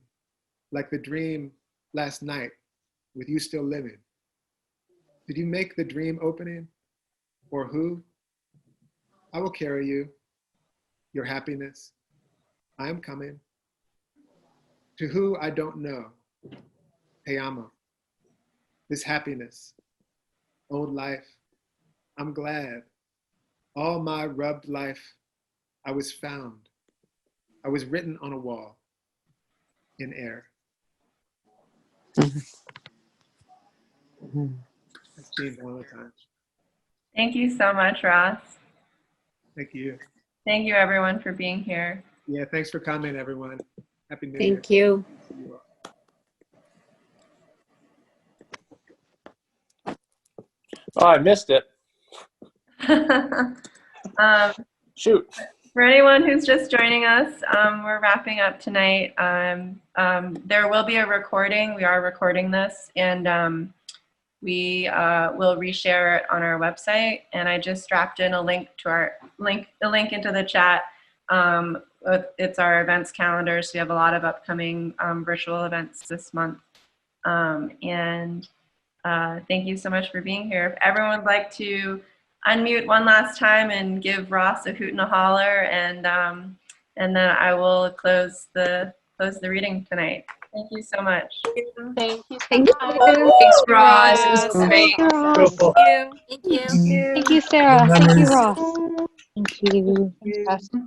like the dream last night with you still living. Did you make the dream opening? Or who? I will carry you, your happiness. I am coming. To who I don't know. Te amo. This happiness. Old life, I'm glad. All my rubbed life, I was found. I was written on a wall, in air. That's Jean Valentine. Thank you so much, Ross. Thank you. Thank you, everyone, for being here. Yeah, thanks for coming, everyone. Happy New Year. Thank you. Oh, I missed it. Shoot. For anyone who's just joining us, we're wrapping up tonight. There will be a recording. We are recording this, and we will reshare it on our website. And I just dropped in a link to a link into the chat. It's our events calendar, so we have a lot of upcoming virtual events this month. And thank you so much for being here. If everyone would like to unmute one last time and give Ross a hoot and a holler, and then I will close the reading tonight. Thank you so much. Thank you. Thank you. Thanks, Ross. It was great. Thank you, Ross. Thank you. Thank you, Sarah. Thank you, Ross. Thank you.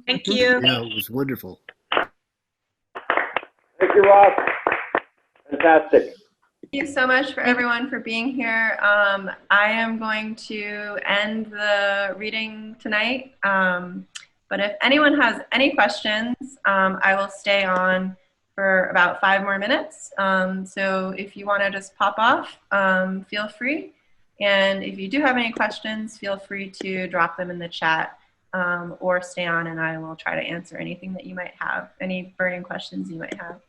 Thank you. Yeah, it was wonderful. Thank you, Ross. Fantastic. Thank you so much for everyone for being here. I am going to end the reading tonight. But if anyone has any questions, I will stay on for about 5 more minutes. So if you want to just pop off, feel free. And if you do have any questions, feel free to drop them in the chat or stay on, and I will try to answer anything that you might have, any burning questions you might have.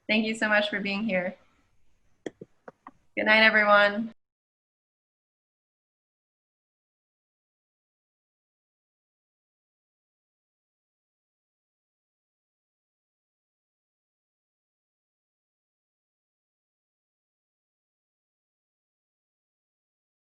Thank you so much for being here. Good night, everyone.